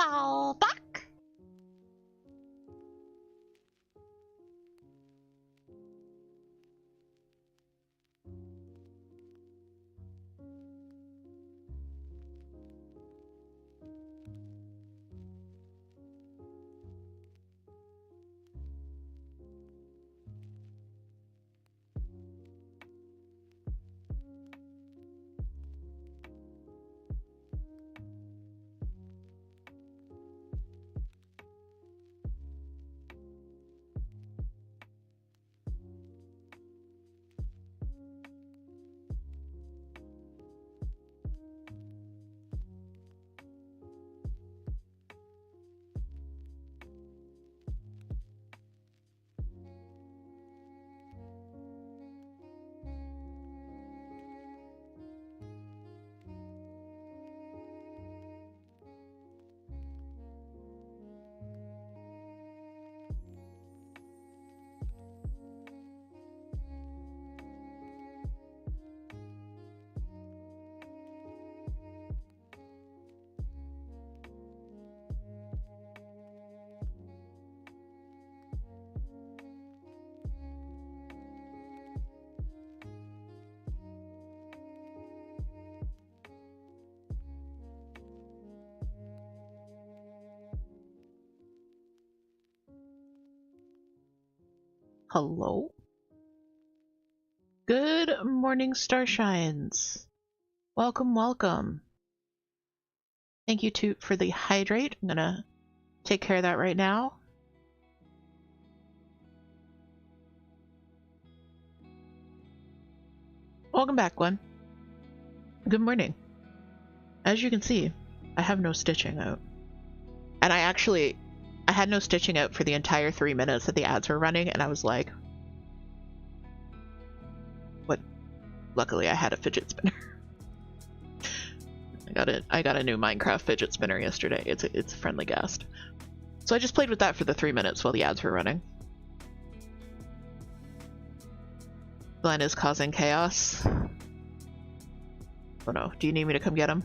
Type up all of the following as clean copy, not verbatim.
Fall back. Hello. Good morning, Starshines. Welcome, welcome. Thank you, Toot, for the hydrate. I'm gonna take care of that right now. Welcome back, Gwen. Good morning. As you can see, I have no stitching out. And I had no stitching out for the entire 3 minutes that the ads were running, and I was like, what? Luckily, I had a fidget spinner. I got a new Minecraft fidget spinner yesterday. It's a friendly ghast. So I just played with that for the 3 minutes while the ads were running. Glenn is causing chaos. Oh no, do you need me to come get him?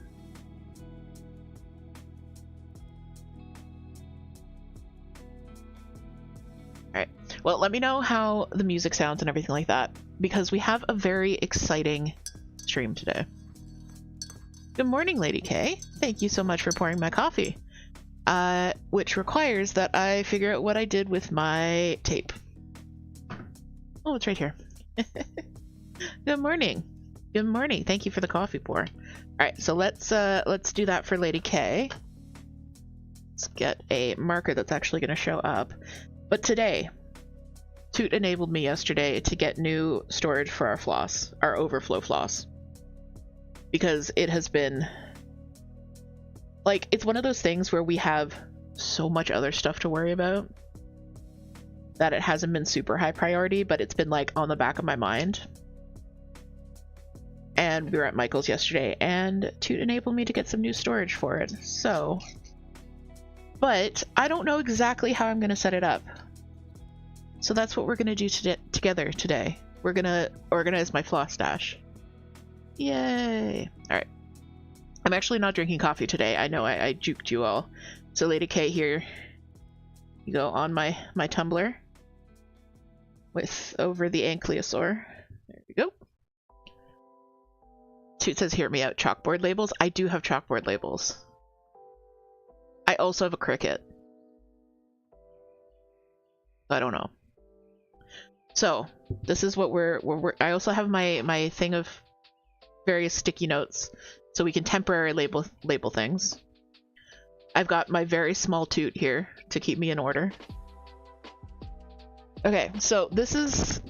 Alright, well, let me know how the music sounds and everything like that, because we have a very exciting stream today. Good morning, Lady K. Thank you so much for pouring my coffee. Which requires that I figure out what I did with my tape. Oh, it's right here. Good morning. Good morning. Thank you for the coffee pour. Alright, so let's do that for Lady K. Let's get a marker that's actually going to show up. But today, Toot enabled me yesterday to get new storage for our floss, our overflow floss. Because it has been, like, it's one of those things where we have so much other stuff to worry about that it hasn't been super high priority, but it's been, like, on the back of my mind. And we were at Michael's yesterday, and Toot enabled me to get some new storage for it, so... But I don't know exactly how I'm going to set it up. So that's what we're going to do together today. We're going to organize my floss stash. Yay! Alright. I'm actually not drinking coffee today. I know I juked you all. So Lady K, here you go on my tumbler with over the ankylosaur. There we go. Toot says, hear me out, chalkboard labels. I do have chalkboard labels. I also have a cricket. I don't know. So this is what I also have my thing of various sticky notes so we can temporarily label things. I've got my very small Toot here to keep me in order. Okay, so this is...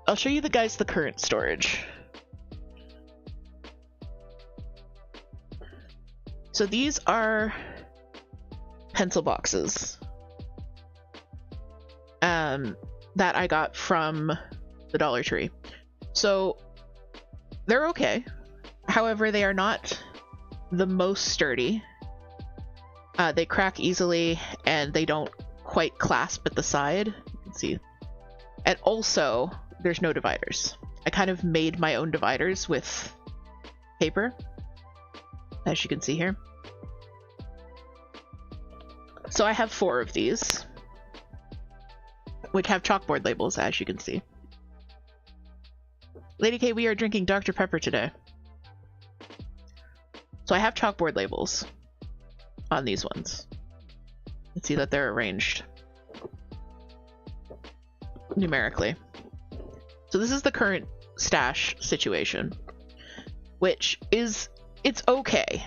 I'll show you the current storage. So these are pencil boxes that I got from the Dollar Tree. So they're okay. However, they are not the most sturdy. They crack easily and they don't quite clasp at the side. You can see. And also, there's no dividers. I kind of made my own dividers with paper, as you can see here. So I have 4 of these, which have chalkboard labels, as you can see. Lady K, we are drinking Dr. Pepper today. So I have chalkboard labels on these ones. Let's see that they're arranged numerically. So this is the current stash situation, which is, it's okay.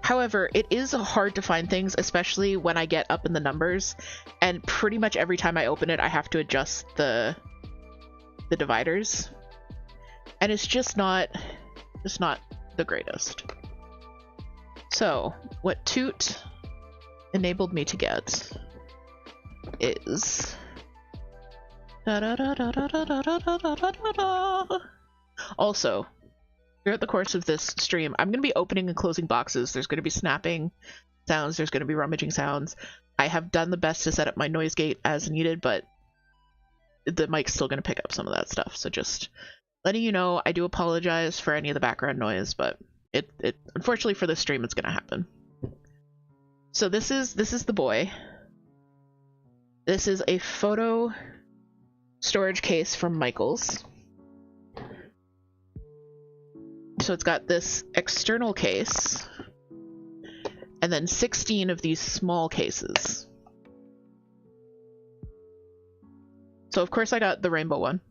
However, it is hard to find things, especially when I get up in the numbers, and pretty much every time I open it, I have to adjust the dividers, and it's just not the greatest. So what Toot enabled me to get is also, throughout the course of this stream, I'm going to be opening and closing boxes. There's going to be snapping sounds. There's going to be rummaging sounds. I have done the best to set up my noise gate as needed, but the mic's still going to pick up some of that stuff. So just letting you know, I do apologize for any of the background noise, but it unfortunately for this stream, it's going to happen. So this is the boy. This is a photo storage case from Michaels. So it's got this external case, and then 16 of these small cases. So of course I got the rainbow one.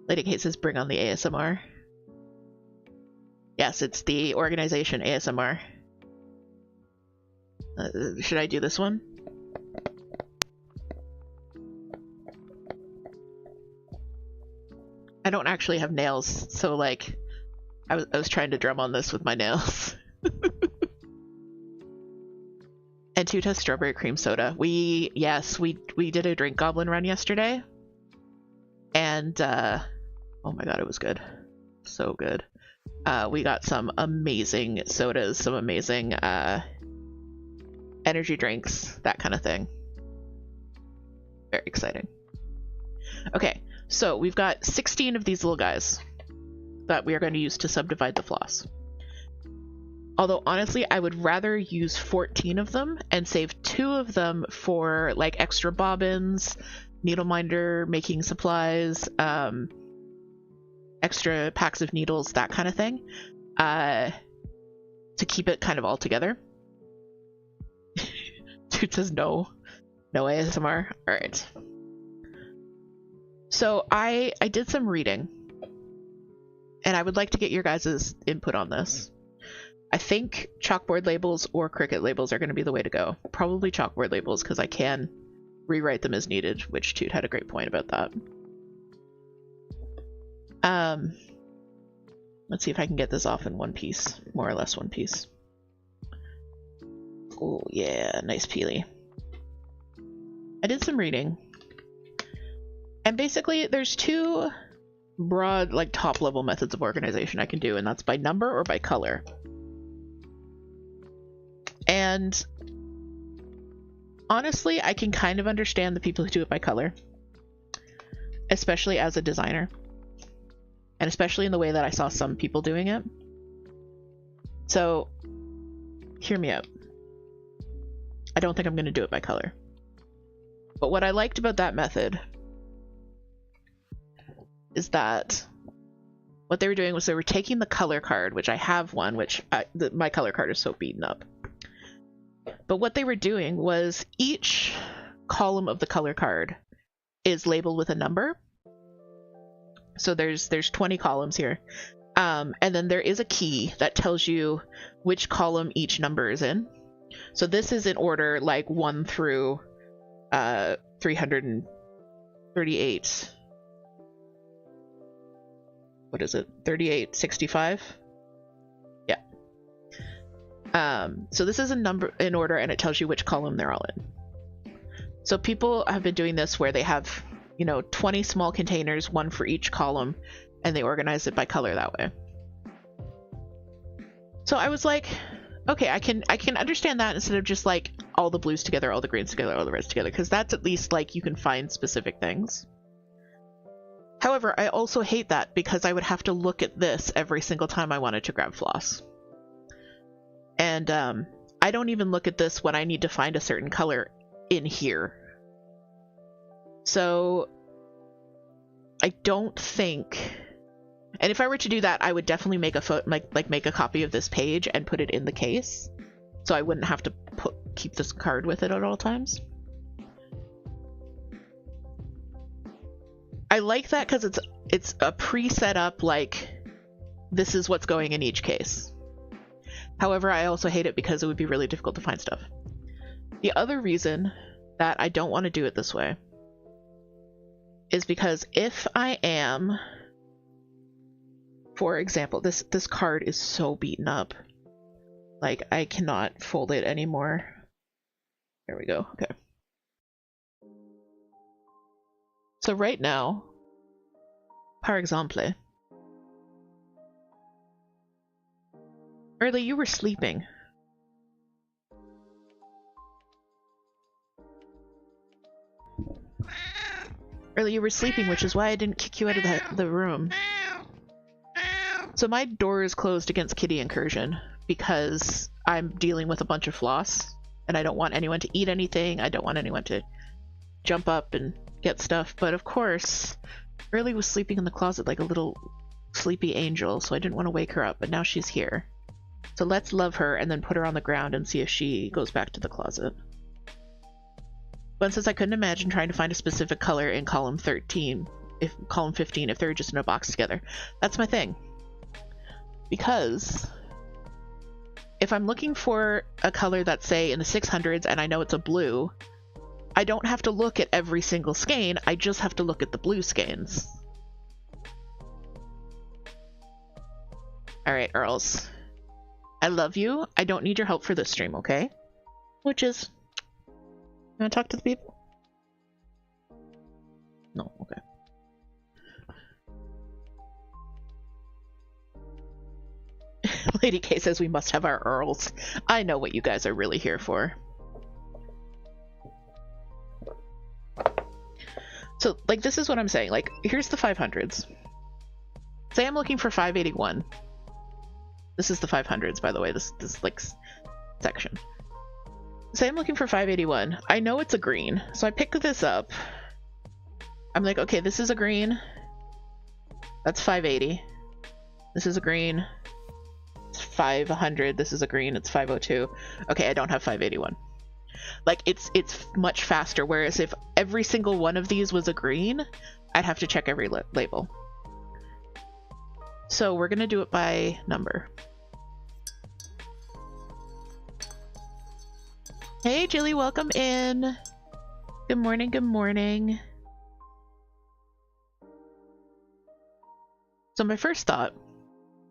Lady Kate says bring on the ASMR. Yes, it's the organization ASMR. Should I do this one? I don't actually have nails, so like I was trying to drum on this with my nails. And Toot has strawberry cream soda. We did a drink goblin run yesterday, and oh my god, it was good, so good. We got some amazing sodas, some amazing energy drinks, that kind of thing. Very exciting. Okay, so we've got 16 of these little guys that we are going to use to subdivide the floss. Although honestly, I would rather use 14 of them and save 2 of them for like extra bobbins, needle minder, making supplies, extra packs of needles, that kind of thing, to keep it kind of all together. Toot says no ASMR. All right. So I did some reading, and I would like to get your guys' input on this. I think chalkboard labels or Cricut labels are going to be the way to go. Probably chalkboard labels, because I can rewrite them as needed, which Toot had a great point about that. Let's see if I can get this off in one piece, more or less one piece. Oh yeah, nice peely. I did some reading, and basically there's 2 broad, like top level methods of organization I can do, and that's by number or by color. And honestly, I can kind of understand the people who do it by color, especially as a designer, and especially in the way that I saw some people doing it. So hear me out. I don't think I'm going to do it by color. But what I liked about that method is that what they were doing was they were taking the color card, which I have one, which my color card is so beaten up. But what they were doing was each column of the color card is labeled with a number. So there's 20 columns here. And then there is a key that tells you which column each number is in. So this is in order like 1 through 338. What is it? 3865? Yeah. So this is a number in order, and it tells you which column they're all in. So people have been doing this where they have, 20 small containers, 1 for each column, and they organize it by color that way. So I was like, okay, I can understand that instead of just like all the blues together, all the greens together, all the reds together, because that's at least like you can find specific things. However, I also hate that because I would have to look at this every single time I wanted to grab floss. And I don't even look at this when I need to find a certain color in here. So I don't think... And if I were to do that, I would definitely make a make a copy of this page and put it in the case, so I wouldn't have to keep this card with it at all times. I like that because it's a pre-set up, like, this is what's going in each case. However, I also hate it because it would be really difficult to find stuff. The other reason that I don't want to do it this way is because if I am... For example, this card is so beaten up. Like, I cannot fold it anymore. There we go. Okay. So right now, par exemple, early you were sleeping. Early you were sleeping, which is why I didn't kick you out of the room. So my door is closed against kitty incursion because I'm dealing with a bunch of floss and I don't want anyone to eat anything. I don't want anyone to jump up and get stuff. But of course, Early was sleeping in the closet like a little sleepy angel, so I didn't want to wake her up, but now she's here. So let's love her and then put her on the ground and see if she goes back to the closet. One says I couldn't imagine trying to find a specific color in column 15 if they were just in a box together. That's my thing. Because if I'm looking for a color that's, say, in the 600s and I know it's a blue, I don't have to look at every single skein, I just have to look at the blue skeins. Alright, Earls. I love you. I don't need your help for this stream, okay? Which is... You wanna talk to the people? No, okay. Lady K says we must have our Earls. I know what you guys are really here for. So, like, this is what I'm saying. Like, here's the 500s. Say I'm looking for 581. This is the 500s, by the way, this like, section. Say I'm looking for 581. I know it's a green, so I pick this up. I'm like, okay, this is a green. That's 580. This is a green. 500. This is a green. It's 502. Okay, I don't have 581. Like, it's much faster, whereas if every single one of these was a green, I'd have to check every label. So we're gonna do it by number. Hey Jilly, welcome in. Good morning, good morning. So my first thought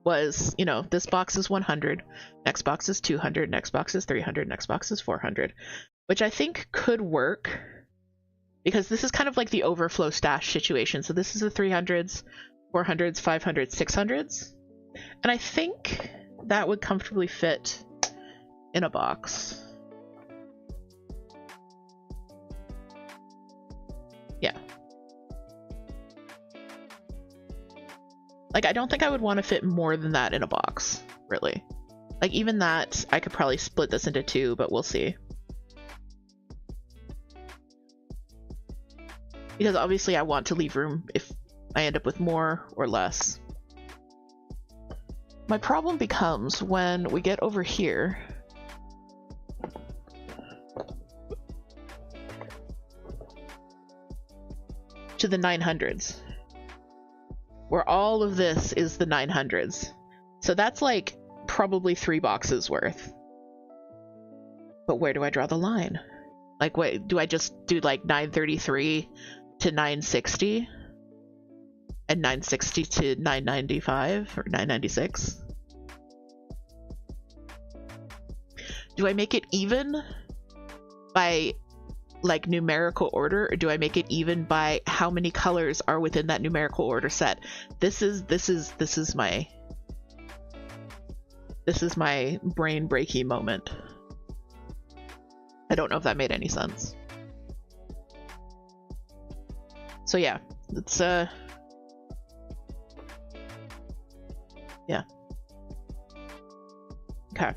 was, you know, this box is 100, next box is 200, next box is 300, next box is 400, which I think could work because this is kind of like the overflow stash situation. So this is the 300s, 400s, 500s, 600s, and I think that would comfortably fit in a box. Yeah. Like, I don't think I would want to fit more than that in a box, really. Like, even that, I could probably split this into two, but we'll see. Because obviously I want to leave room if I end up with more or less. My problem becomes when we get over here. To the 900s. Where all of this is the 900s. So that's like probably 3 boxes worth. But where do I draw the line? Like, what do I just do, like 933 to 960? And 960 to 995 or 996? Do I make it even by like numerical order, or do I make it even by how many colors are within that numerical order set? This is my brain breaky moment. I don't know if that made any sense. So yeah, let's Yeah. Okay.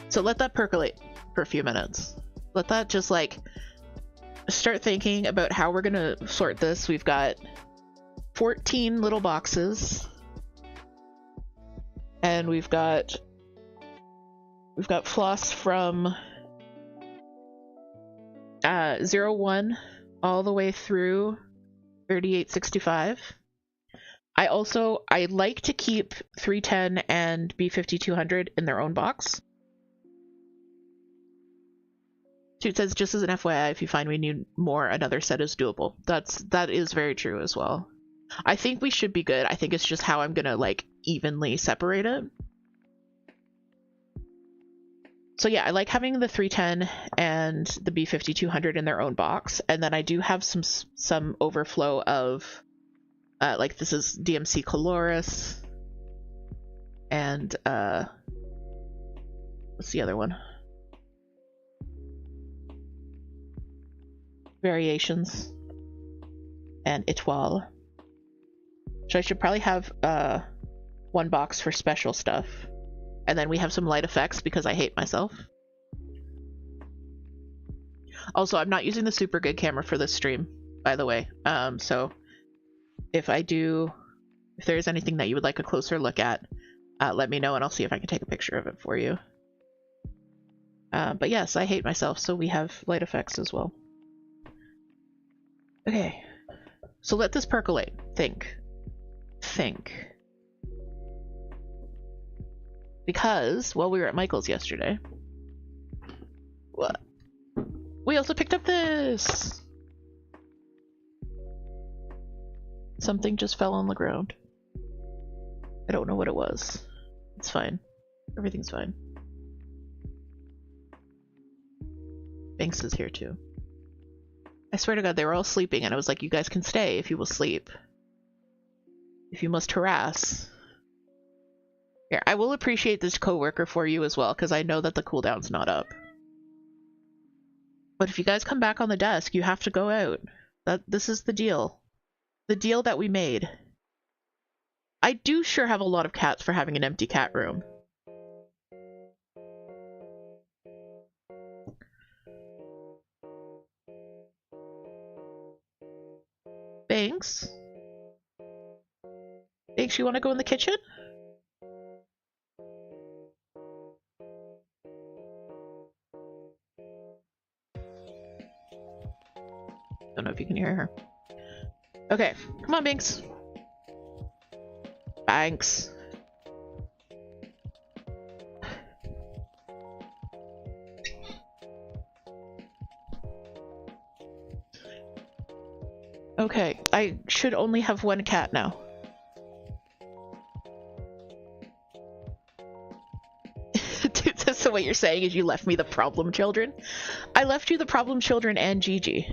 So let that percolate for a few minutes. Let that just like start thinking about how we're gonna sort this. We've got 14 little boxes, and we've got floss from 01 all the way through 3865. I like to keep 310 and B5200 in their own box. Toot says, just as an FYI, if you find we need more, another set is doable. That is very true as well. I think we should be good. I think it's just how I'm gonna like evenly separate it. So yeah, I like having the 310 and the B5200 in their own box, and then I do have some overflow of like this is DMC Coloris, and what's the other one? Variations and Etoile. So I should probably have one box for special stuff, and then we have some light effects because I hate myself. Also, I'm not using the super good camera for this stream, by the way. So if there is anything that you would like a closer look at, let me know and I'll see if I can take a picture of it for you. But yes, I hate myself, so we have light effects as well. Okay, so let this percolate. Think. Because, well, we were at Michael's yesterday. What? We also picked up this! Something just fell on the ground. I don't know what it was. It's fine. Everything's fine. Banks is here too. I swear to God, they were all sleeping, and I was like, you guys can stay if you will sleep. If you must harass. Here, I will appreciate this coworker for you as well, because I know that the cooldown's not up. But if you guys come back on the desk, you have to go out. This is the deal. The deal that we made. I do sure have a lot of cats for having an empty cat room. Banks? Banks, you want to go in the kitchen? Don't know if you can hear her. Okay, come on, Banks. Banks. Okay, I should only have one cat now. So what you're saying is you left me the problem children? I left you the problem children and Gigi.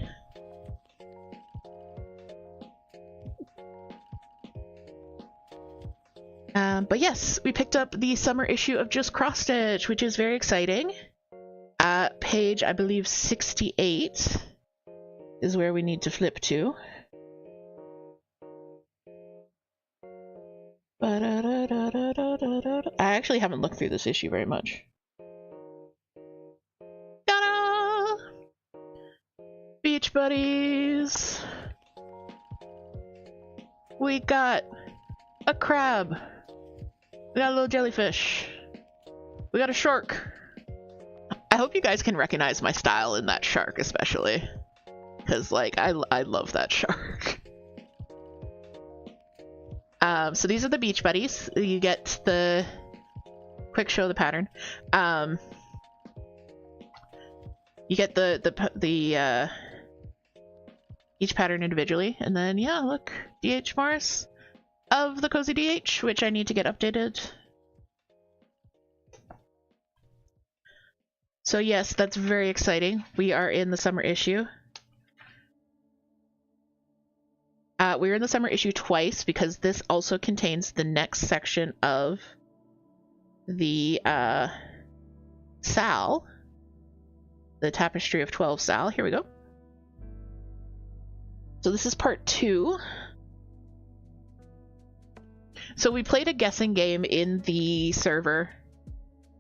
But yes, we picked up the summer issue of Just Cross Stitch, which is very exciting. Page, I believe 68 is where we need to flip to. I actually haven't looked through this issue very much. Ta-da! Beach buddies! We got a crab. We got a little jellyfish. We got a shark. I hope you guys can recognize my style in that shark, especially. Because, like, I love that shark. So these are the beach buddies. You get the quick show of the pattern. You get the each pattern individually, and then yeah, look, DH Morris of the Cozy DH, which I need to get updated. So yes, that's very exciting. We are in the summer issue. We're in the summer issue twice because this also contains the next section of the Sal, the Tapestry of 12 Sal. Here we go. So this is part 2. So we played a guessing game in the server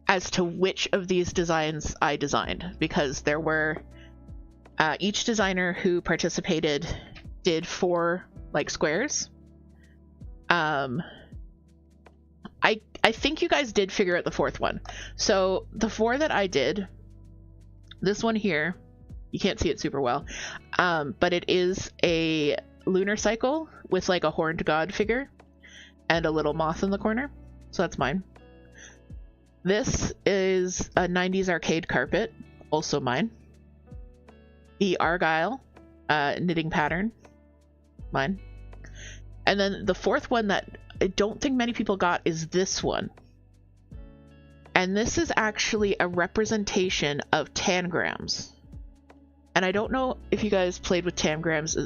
as to which of these designs I designed, because there were each designer who participated did 4 like squares. I think you guys did figure out the 4th one. So the 4 that I did, this one here, you can't see it super well, but it is a lunar cycle with like a horned god figure and a little moth in the corner. So that's mine. This is a 90s arcade carpet, also mine. The Argyle knitting pattern, mine. And then the 4th one that I don't think many people got is this one. And this is actually a representation of tangrams. And I don't know if you guys played with tangrams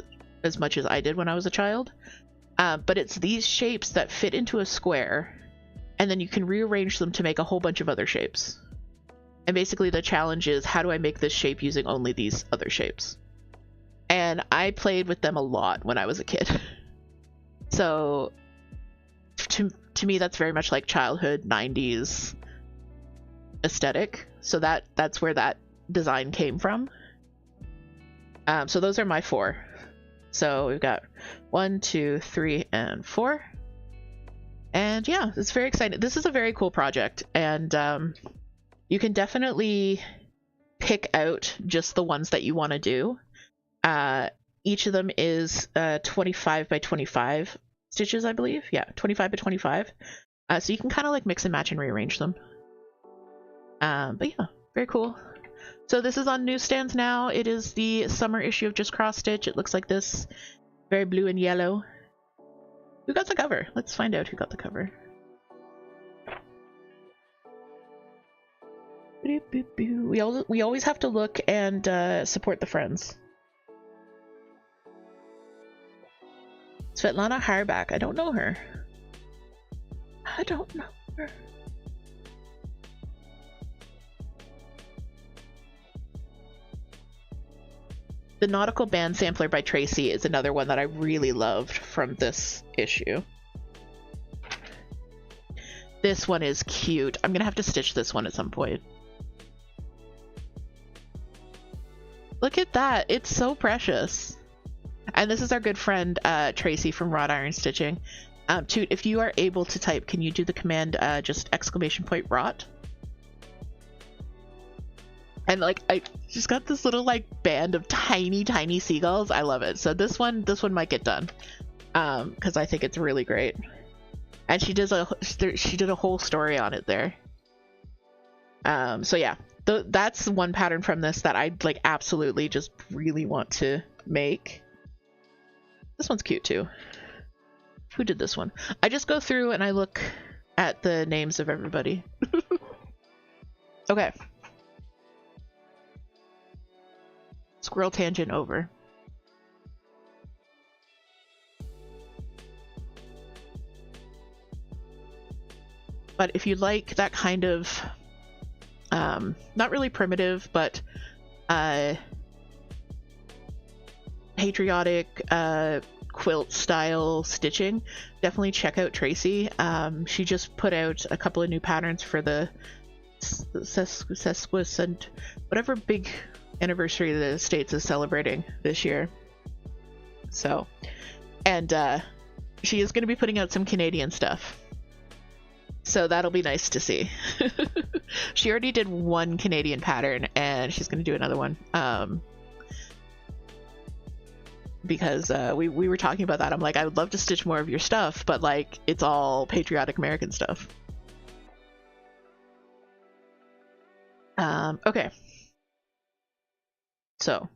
as much as I did when I was a child, but it's these shapes that fit into a square, and then you can rearrange them to make a whole bunch of other shapes. And basically the challenge is, how do I make this shape using only these other shapes? And I played with them a lot when I was a kid. So to me, that's very much like childhood 90s aesthetic. So that's where that design came from. So those are my 4. So we've got 1, 2, 3, and 4. And yeah, it's very exciting. This is a very cool project, and you can definitely pick out just the ones that you want to do. Each of them is 25 by 25 stitches, I believe. Yeah, 25 by 25. So you can kind of like mix and match and rearrange them. But yeah, very cool. So this is on newsstands now. It is the summer issue of Just Cross Stitch. It looks like this, very blue and yellow. Who got the cover? Let's find out who got the cover. We always have to look and support the friends. Svetlana Harbach. I don't know her. I don't know her. The Nautical Band Sampler by Tracy is another one that I really loved from this issue. This one is cute. I'm gonna have to stitch this one at some point. Look at that. It's so precious. And this is our good friend Tracy from Wrought Iron Stitching. Toot, if you are able to type, can you do the command just !wrought? And like I just got this little like band of tiny seagulls. I love it. So this one might get done because I think it's really great. And she did a whole story on it there. So yeah, that's one pattern from this that I like absolutely just really want to make. This one's cute too. Who did this one? I just go through and I look at the names of everybody. Okay. Squirrel tangent over. But if you like that kind of not really primitive, but patriotic quilt style stitching, definitely check out Tracy. She just put out a couple of new patterns for the sesquicent, whatever big anniversary the States is celebrating this year. So, and she is going to be putting out some Canadian stuff. So that'll be nice to see. She already did one Canadian pattern and she's going to do another one. Because we were talking about that. I'm like, I would love to stitch more of your stuff, but like it's all patriotic American stuff. Okay. So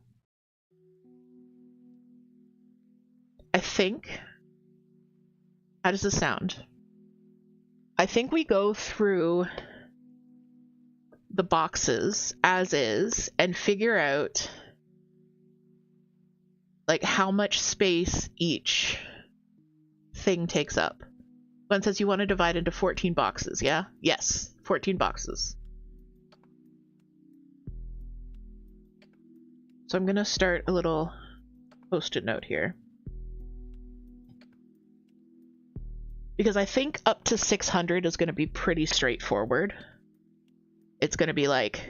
I think, how does this sound? I think we go through the boxes as is and figure out like how much space each thing takes up. One says you want to divide into 14 boxes, yeah? Yes, 14 boxes. So I'm gonna start a little post-it note here. Because I think up to 600 is going to be pretty straightforward. It's going to be like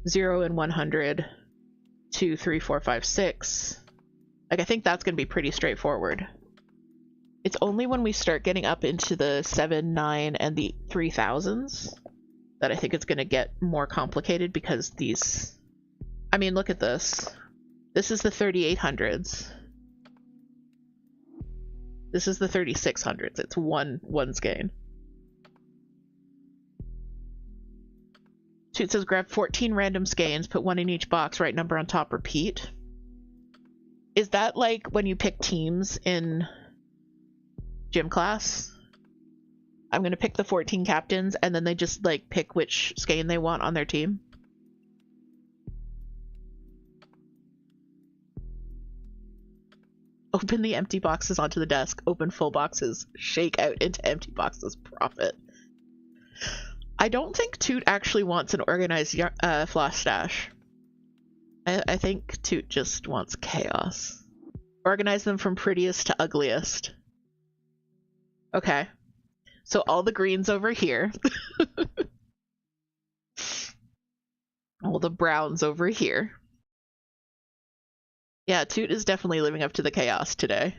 0 and 100, 2, 3, 4, 5, 6. Like, I think that's going to be pretty straightforward. It's only when we start getting up into the 7, 9, and the 3000s that I think it's going to get more complicated, because these... I mean, look at this. This is the 3800s. This is the 3600s. It's one's gain. Toot says grab 14 random skeins, put one in each box, right number on top, repeat. Is that like when you pick teams in gym class? I'm gonna pick the 14 captains and then they just like pick which skein they want on their team. Open the empty boxes onto the desk. Open full boxes. Shake out into empty boxes. Profit. I don't think Toot actually wants an organized floss stash. I think Toot just wants chaos. Organize them from prettiest to ugliest. Okay. So all the greens over here. All the browns over here. Yeah, Toot is definitely living up to the chaos today.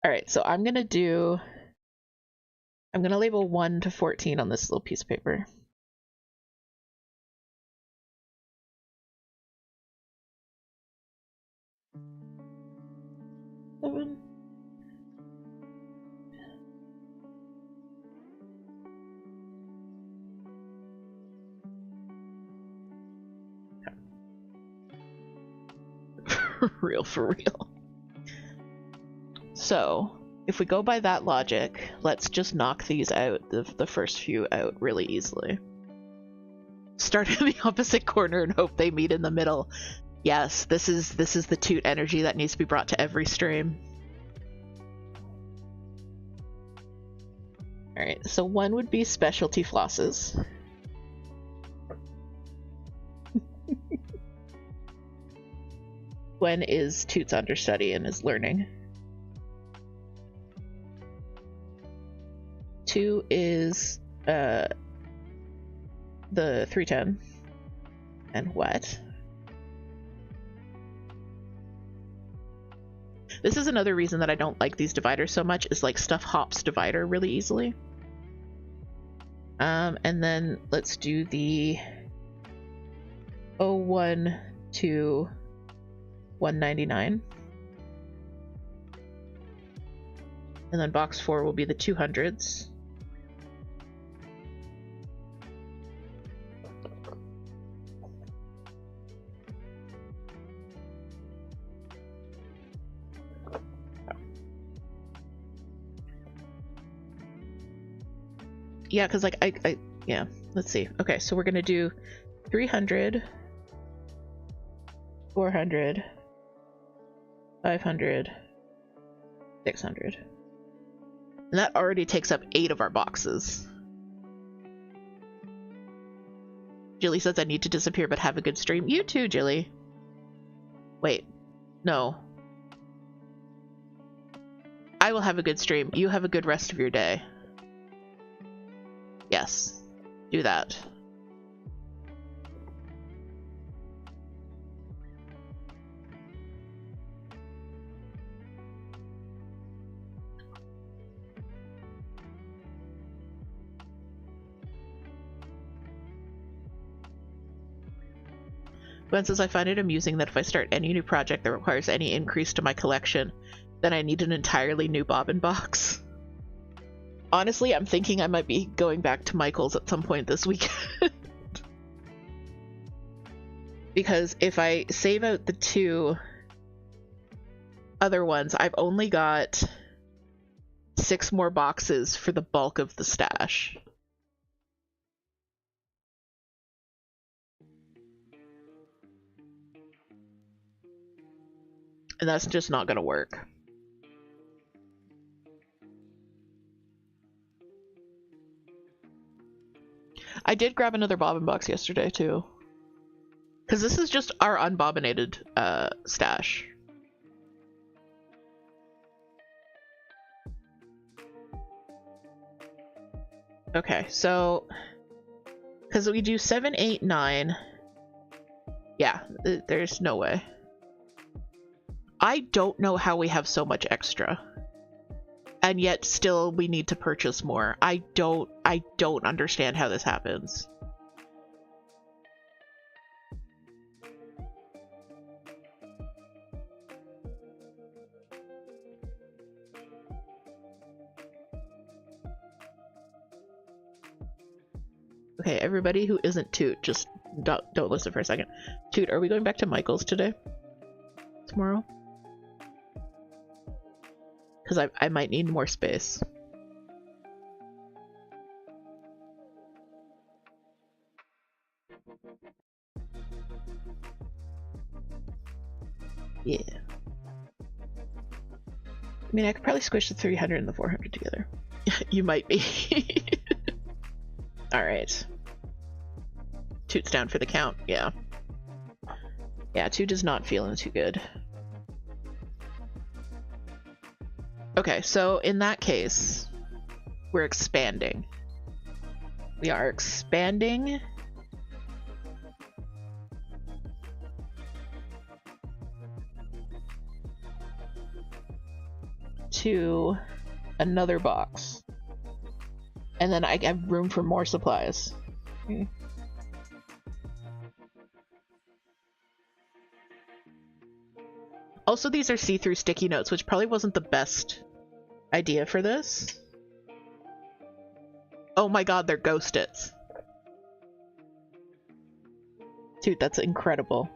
Alright, so I'm gonna label 1 to 14 on this little piece of paper. Seven. For real. So, if we go by that logic, let's just knock these out, the first few out really easily. Start in the opposite corner and hope they meet in the middle. Yes, this is the Toot energy that needs to be brought to every stream. Alright, so one would be specialty flosses. Gwen is Toot's understudy and is learning. 2 is the 310 and what? This is another reason that I don't like these dividers so much, is like stuff hops divider really easily. And then let's do the 01 to 199. And then box 4 will be the 200s. Yeah, because like yeah, let's see. Okay, so we're gonna do 300, 400, 500, 600. And that already takes up 8 of our boxes. Jilly says I need to disappear but have a good stream. You too, Jilly. Wait, no. I will have a good stream. You have a good rest of your day. Yes, do that. Gwen says, I find it amusing that if I start any new project that requires any increase to my collection, then I need an entirely new bobbin box. Honestly, I'm thinking I might be going back to Michael's at some point this weekend. Because if I save out the 2 other ones, I've only got 6 more boxes for the bulk of the stash. And that's just not gonna work. I did grab another bobbin box yesterday too. Because this is just our unbobbinated stash. Okay, so because we do 7, 8, 9. Yeah, there's no way. I don't know how we have so much extra. And yet still we need to purchase more. I don't understand how this happens. Okay, everybody who isn't Toot, just don't listen for a second. Toot, are we going back to Michael's today? Tomorrow? Because I might need more space. Yeah. I mean, I could probably squish the 300 and the 400 together. You might be. Alright. Toot's down for the count, yeah. Yeah, Toot is not feeling too good. Okay, so in that case, we're expanding. We are expanding to another box. And then I have room for more supplies. Okay. Also, these are see-through sticky notes, which probably wasn't the best idea for this. Oh my god, they're ghost-its. Dude, that's incredible.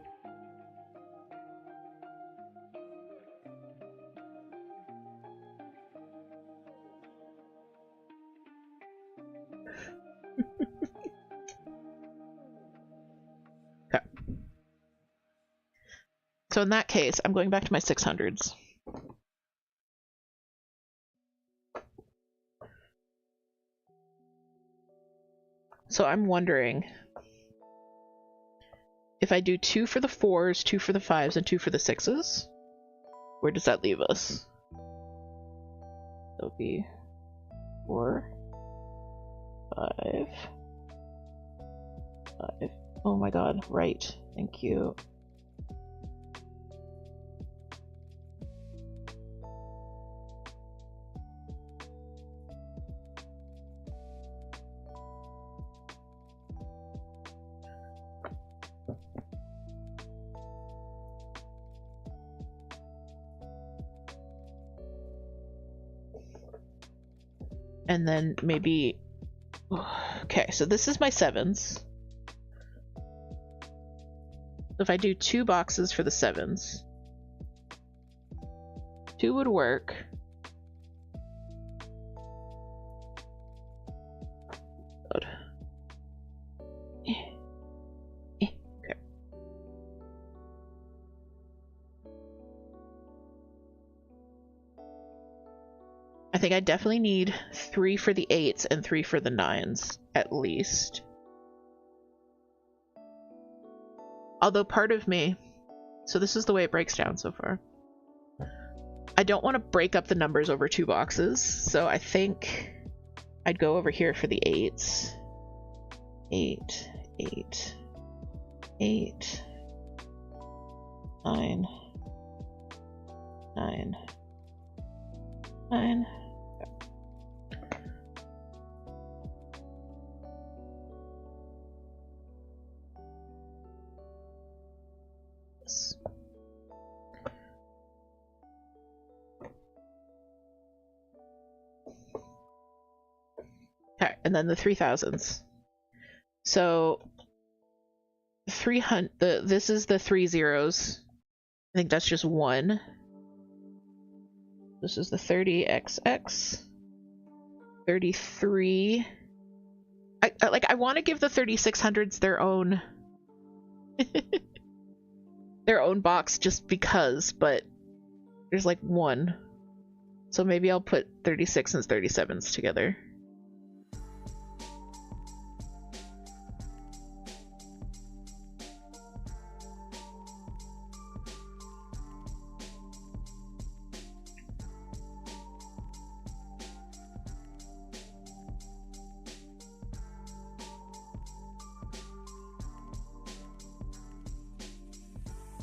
Okay. So in that case, I'm going back to my 600s. So I'm wondering if I do 2 for the 4s, 2 for the 5s, and 2 for the 6s, where does that leave us? That'll be 4, 5, 5. Oh my god, right. Thank you. And then maybe... Okay, so this is my 7s. If I do 2 boxes for the 7s, 2 would work. Good. Okay. I think I definitely need 3 for the 8s and 3 for the 9s, at least. Although part of me... So this is the way it breaks down so far. I don't want to break up the numbers over 2 boxes, so I think I'd go over here for the 8s. 8, 8, 8, 9, 9, 9. Okay, and then the 3000s. So 300. This is the 3 zeros. I think that's just 1. This is the 30XX. 33. I want to give the 3600s their own their own box just because, but there's like 1. So maybe I'll put 36 and 37s together.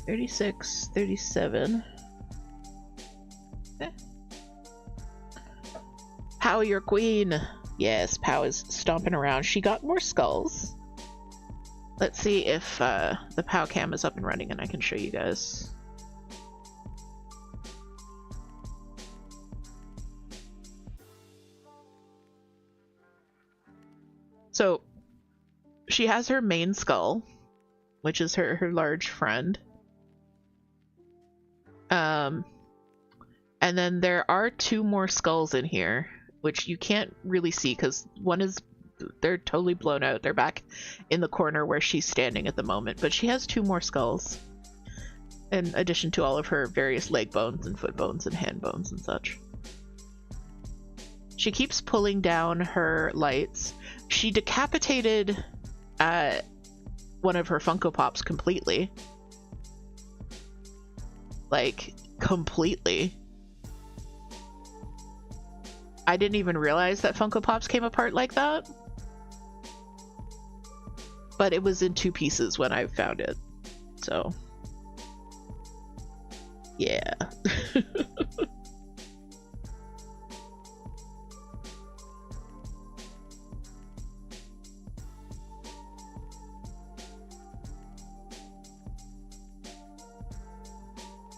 36, 37. Okay. Pow, your queen! Yes, Pow is stomping around. She got more skulls. Let's see if the Pow cam is up and running and I can show you guys. So, she has her main skull, which is her large friend. And then there are 2 more skulls in here, which you can't really see because one is, they're totally blown out. They're back in the corner where she's standing at the moment, but she has 2 more skulls in addition to all of her various leg bones and foot bones and hand bones and such. She keeps pulling down her lights. She decapitated one of her Funko Pops completely. Like, completely. I didn't even realize that Funko Pops came apart like that. But it was in 2 pieces when I found it. So, yeah.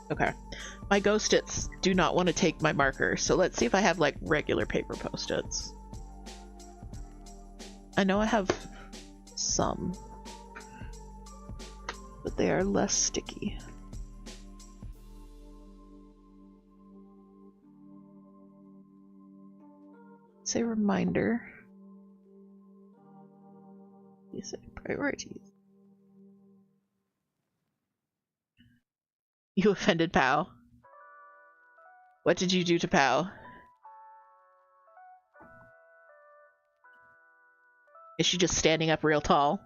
Okay. My ghost-its do not want to take my marker, so let's see if I have like regular paper post-its. I know I have some, but they are less sticky. Say reminder. You say priorities. You offended Pow. What did you do to Pow? Is she just standing up real tall?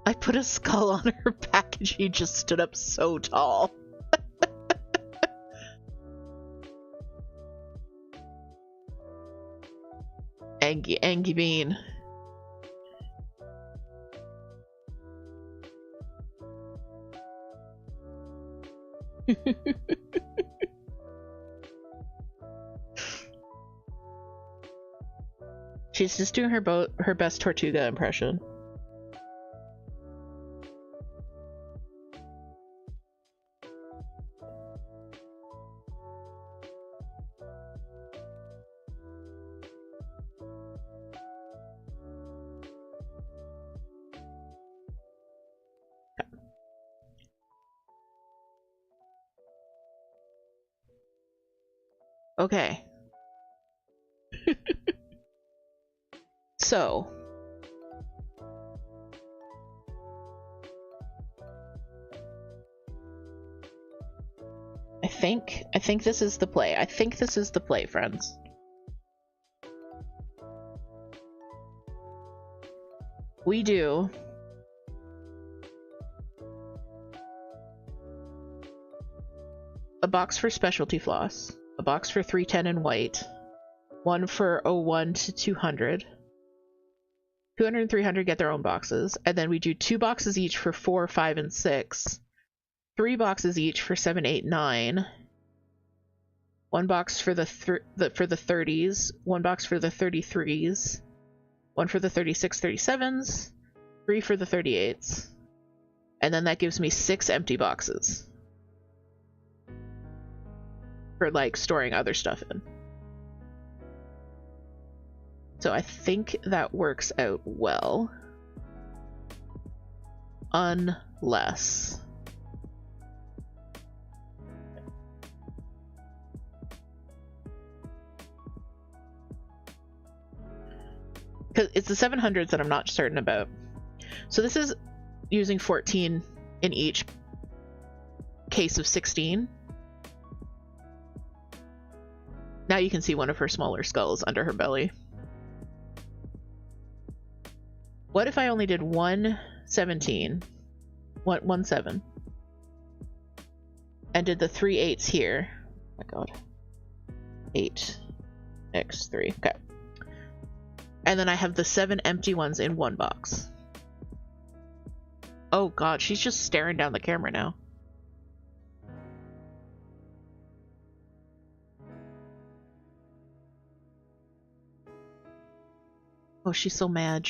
I put a skull on her back and she just stood up so tall. Angie Bean. She's just doing her best Tortuga impression. Okay. So. I think this is the play. I think this is the play, friends. We do a box for specialty floss, a box for 310 in white, one for 01 to 200. 200 and 300 get their own boxes, and then we do 2 boxes each for 4, 5, and 6. 3 boxes each for 7, 8, 9. 1 box for the 30s, 1 box for the 33s, 1 for the 36, 37s, 3 for the 38s. And then that gives me 6 empty boxes for like storing other stuff in. So I think that works out well. Unless because it's the 700s that I'm not certain about. So this is using 14 in each case of 16. Now you can see one of her smaller skulls under her belly. What if I only did 117? 117. And did the 3 8s here. Oh my god. 8 x 3. Okay. And then I have the 7 empty ones in one box. Oh god, she's just staring down the camera now. Oh, she's so mad.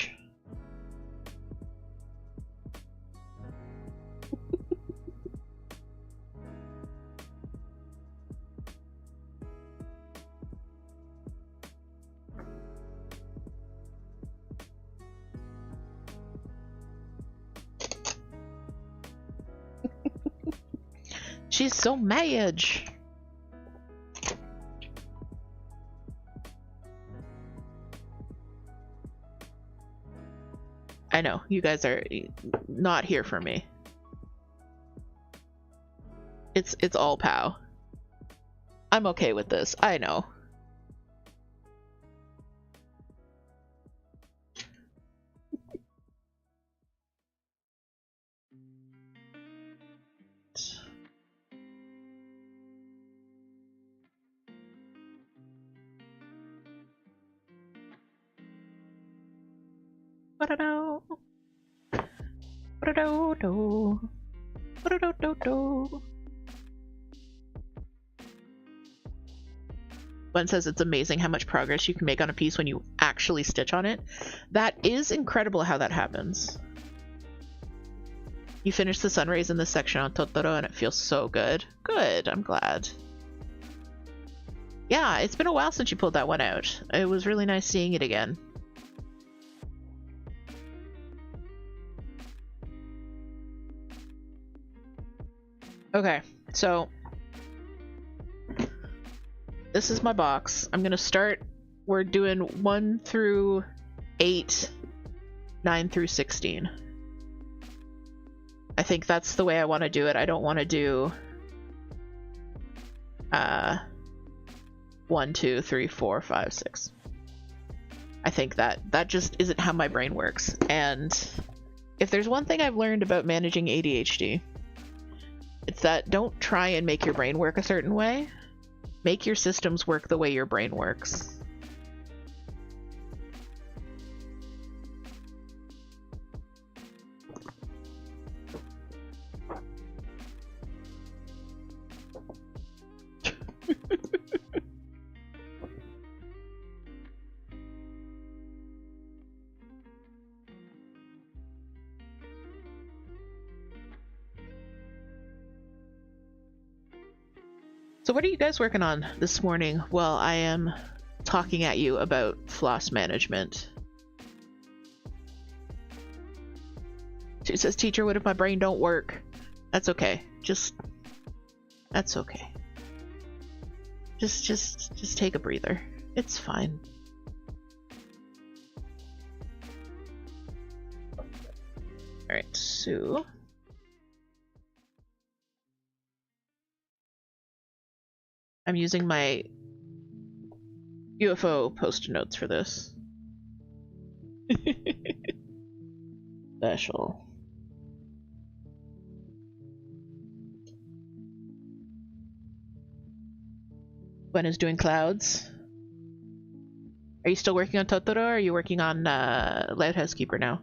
She's so mad. I know, you guys are not here for me. It's all POW. I'm okay with this, I know. One says it's amazing how much progress you can make on a piece when you actually stitch on it. That is incredible how that happens. You finished the sun rays in this section on Totoro and it feels so good. Good, I'm glad. Yeah, it's been a while since you pulled that one out. It was really nice seeing it again. Okay, so this is my box. I'm gonna start, we're doing 1 through 8, 9 through 16. I think that's the way I want to do it. I don't want to do 1, 2, 3, 4, 5, 6. I think that just isn't how my brain works. And if there's one thing I've learned about managing ADHD, it's that don't try and make your brain work a certain way. Make your systems work the way your brain works. So what are you guys working on this morning while I am talking at you about floss management? She says, teacher, what if my brain don't work? That's okay. That's okay. Just take a breather. It's fine. All right, so I'm using my UFO post-it notes for this. Special. Gwen is doing clouds. Are you still working on Totoro, or are you working on Lighthouse Keeper now?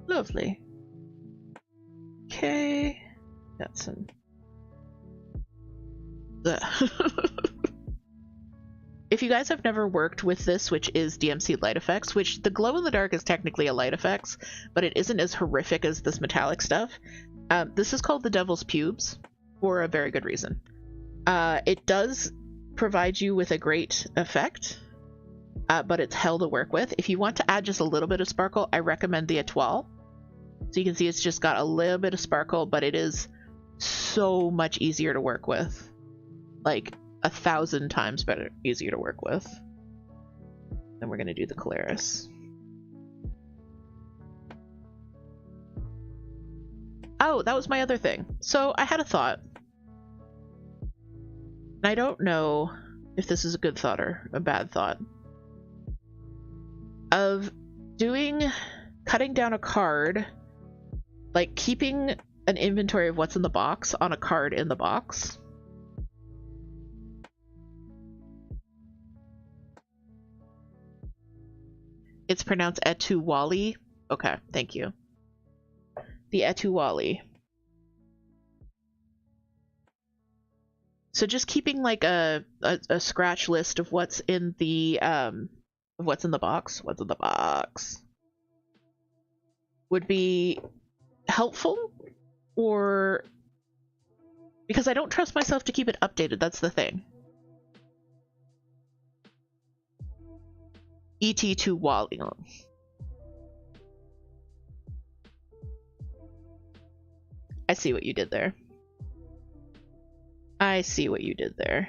Lovely. Okay. Got some. If you guys have never worked with this, which is DMC light effects, which the glow in the dark is technically a light effects, but it isn't as horrific as this metallic stuff. This is called the Devil's Pubes for a very good reason. It does provide you with a great effect, but it's hell to work with. If you want to add just a little bit of sparkle, I recommend the Etoile. So you can see it's just got a little bit of sparkle, but it is so much easier to work with. Like 1,000 times better, easier to work with. Then we're going to do the Colaris. Oh, that was my other thing. So I had a thought. And I don't know if this is a good thought or a bad thought. Of doing cutting down a card, like keeping an inventory of what's in the box on a card in the box. It's pronounced Etuwali. Okay, thank you. The Etuwali. So just keeping like a scratch list of what's in the box. What's in the box would be helpful, or because I don't trust myself to keep it updated. That's the thing. Et2Wally. I see what you did there. I see what you did there.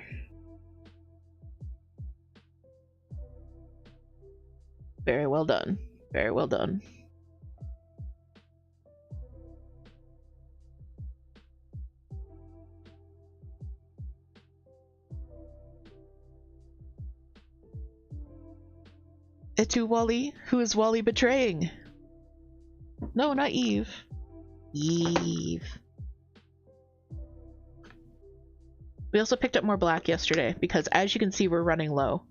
Very well done. Very well done. Etu Wally? Who is Wally betraying? No, not Eve. Eve. We also picked up more black yesterday because, as you can see, we're running low.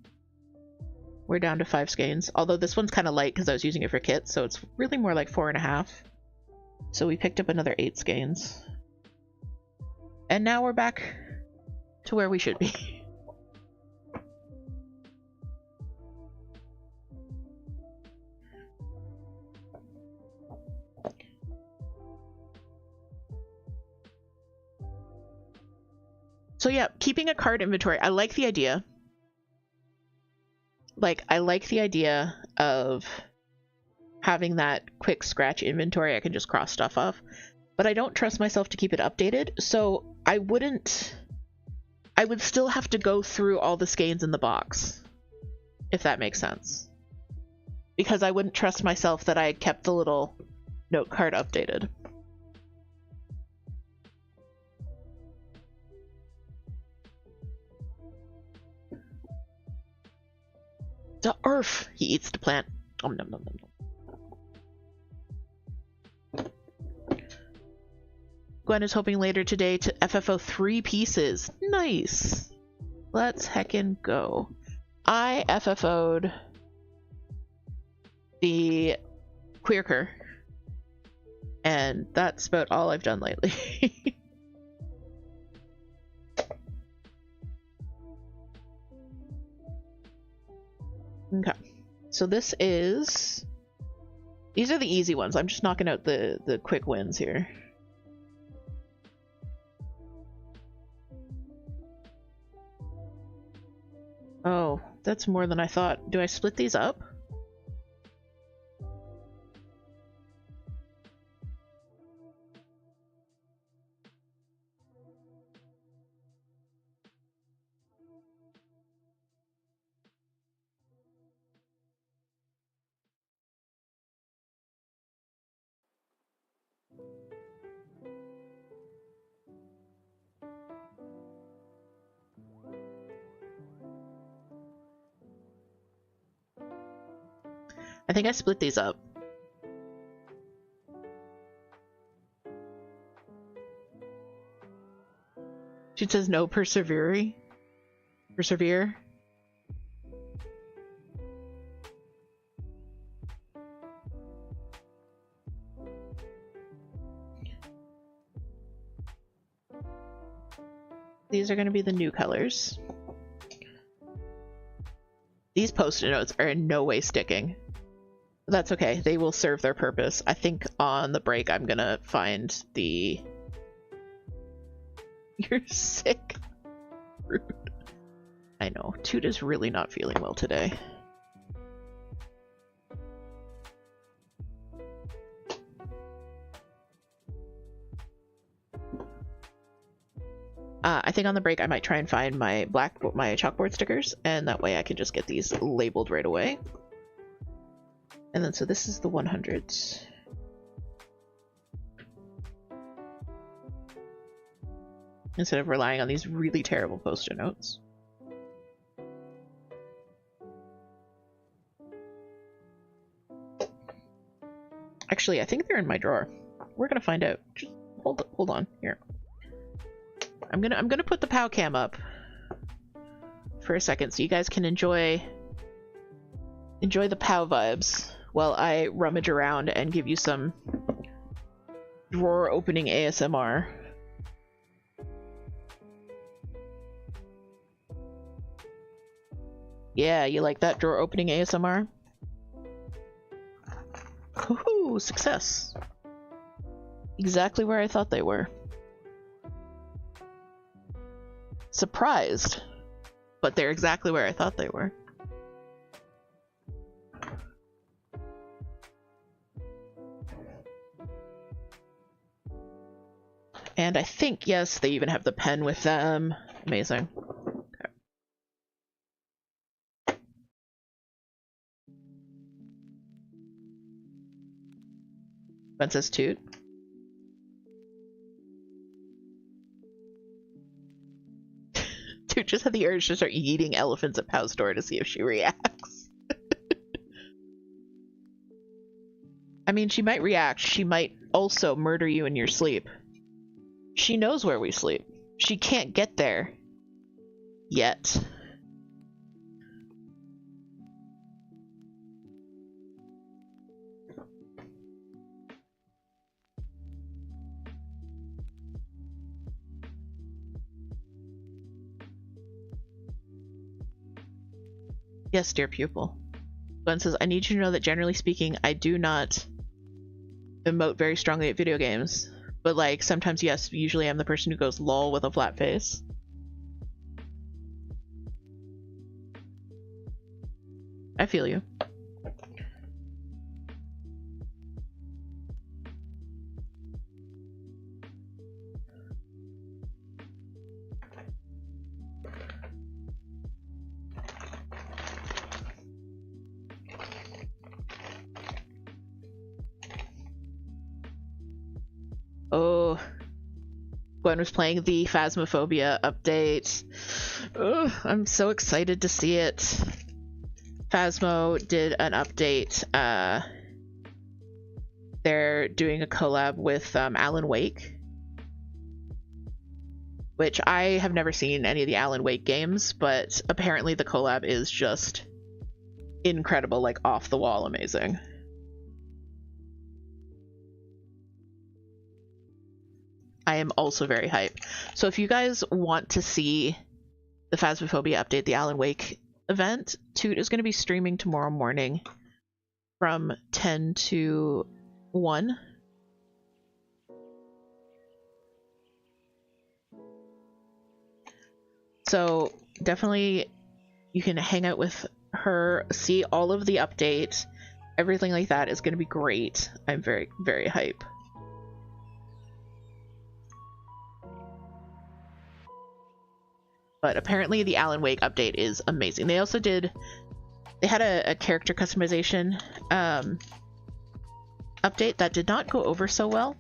We're down to 5 skeins. Although this one's kind of light because I was using it for kits, so it's really more like 4.5. So we picked up another 8 skeins. And now we're back to where we should be. So yeah, keeping a card inventory. I like the idea. Like, I like the idea of having that quick scratch inventory. I can just cross stuff off. But I don't trust myself to keep it updated, so I would still have to go through all the skeins in the box, if that makes sense. Because I wouldn't trust myself that I kept the little note card updated. The earth! He eats the plant. Nom nom nom nom. Gwen is hoping later today to FFO 3 pieces. Nice! Let's heckin' go. I FFO'd the Queerker, and that's about all I've done lately. Okay, so these are the easy ones. I'm just knocking out the quick wins here. Oh, that's more than I thought. Do I split these up? I think I split these up. She says no persevere. Persevere. These are going to be the new colors. These post-it notes are in no way sticking. That's okay. They will serve their purpose. I think on the break I'm gonna find the... You're sick. Rude. I know. Toot is really not feeling well today. I think on the break I might try and find my chalkboard stickers, and that way I can just get these labeled right away. And then, so this is the 100s. Instead of relying on these really terrible post-it notes. Actually, I think they're in my drawer. We're gonna find out. Just hold on here. I'm gonna put the POW cam up for a second so you guys can enjoy the POW vibes while I rummage around and give you some drawer opening ASMR. Yeah, you like that drawer opening ASMR? Woohoo! Success! Exactly where I thought they were. Surprised, but they're exactly where I thought they were. And I think, yes, they even have the pen with them. Amazing. Okay. Ben says Toot. Toot just had the urge to start eating elephants at POW's store to see if she reacts. I mean, she might react. She might also murder you in your sleep. She knows where we sleep. She can't get there. Yet. Yes, dear pupil. Glenn says, I need you to know that generally speaking, I do not emote very strongly at video games. But like, sometimes yes, usually I'm the person who goes lol with a flat face. I feel you. Oh, Gwen was playing the Phasmophobia update. Oh, I'm so excited to see it. Phasmo did an update. They're doing a collab with Alan Wake, which I have never seen any of the Alan Wake games, but apparently the collab is just incredible, like off the wall amazing. I am also very hyped. So if you guys want to see the Phasmophobia update, the Alan Wake event, Toot is going to be streaming tomorrow morning from 10 to 1. So definitely you can hang out with her, see all of the updates, everything like that is going to be great. I'm very, very hype. But apparently the Alan Wake update is amazing. They also had a character customization update that did not go over so well.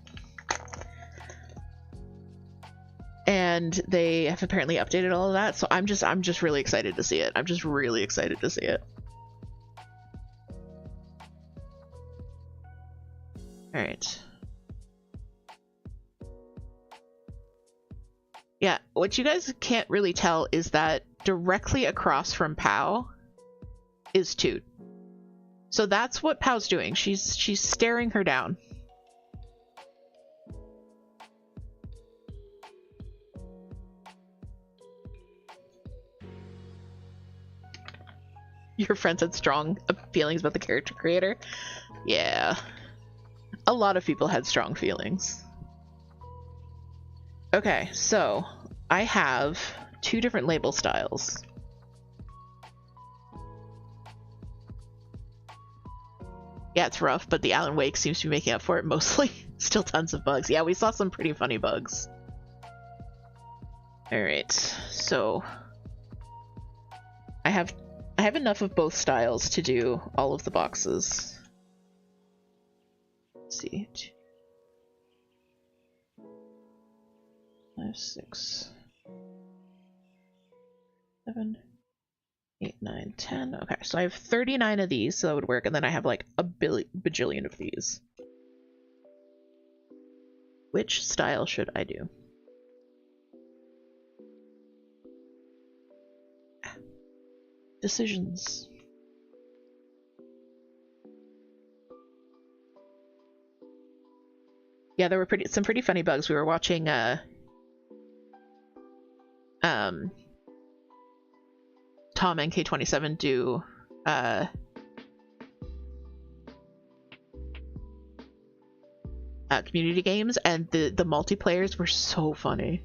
And they have apparently updated all of that, so I'm just really excited to see it. I'm just really excited to see it. All right. Yeah, what you guys can't really tell is that directly across from POW is Toot. So that's what POW's doing. She's staring her down. Your friends had strong feelings about the character creator? Yeah. A lot of people had strong feelings. Okay, so I have 2 different label styles. Yeah, it's rough, but the Alan Wake seems to be making up for it mostly. Still tons of bugs. Yeah, we saw some pretty funny bugs. Alright, so I have enough of both styles to do all of the boxes. Let's see. 5, 6, 7, 8, 9, 10. Okay, so I have 39 of these, so that would work, and then I have like a bajillion of these. Which style should I do? Decisions. Yeah, there were some pretty funny bugs. We were watching Tom and K27 do community games, and the multiplayers were so funny.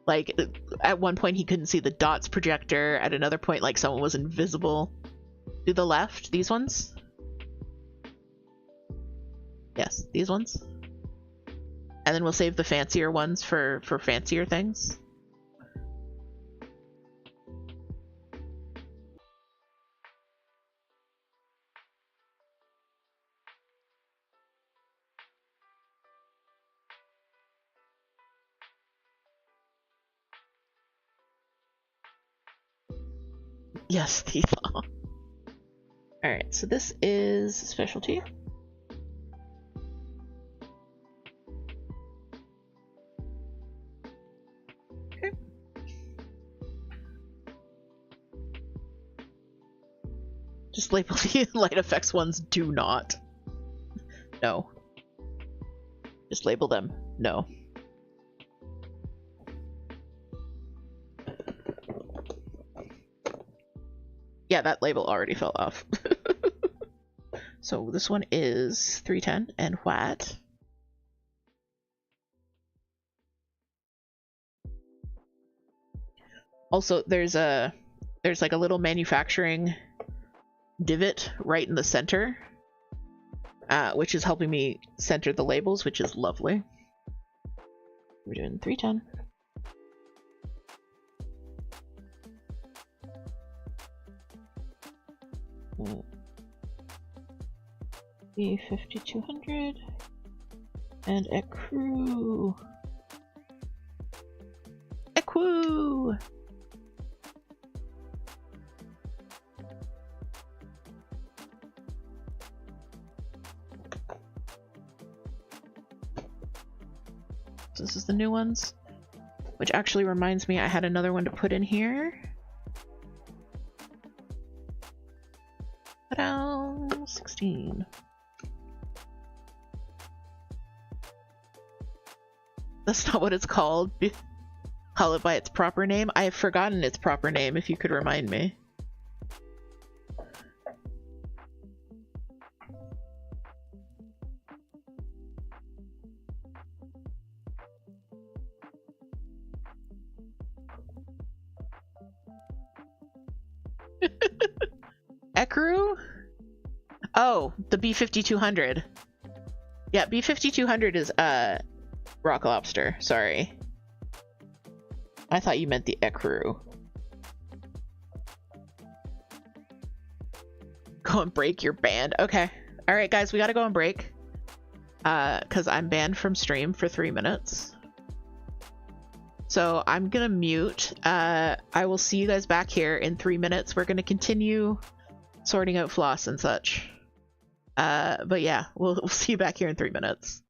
Like, at one point he couldn't see the dots projector, at another point like someone was invisible. To the left, these ones? Yes, these ones. And then we'll save the fancier ones for fancier things. Yes, the law. Alright, so this is specialty. Okay. Just label the light effects ones do not. No. Just label them no. Yeah, that label already fell off. So this one is 310 and what? Also, there's like a little manufacturing divot right in the center, which is helping me center the labels, which is lovely. We're doing 310. B5200 and Ecru. Ecru. So this is the new ones, which actually reminds me I had another one to put in here. Around 16. That's not what it's called. Call it by its proper name. I have forgotten its proper name, if you could remind me. Ecru? Oh, the B5200. Yeah, B5200 is rock lobster. Sorry. I thought you meant the Ecru. Go and break your band. Okay. Alright guys, we gotta go and break. Cause I'm banned from stream for 3 minutes. So I'm gonna mute. I will see you guys back here in 3 minutes. We're gonna continue sorting out floss and such. But yeah, we'll see you back here in 3 minutes.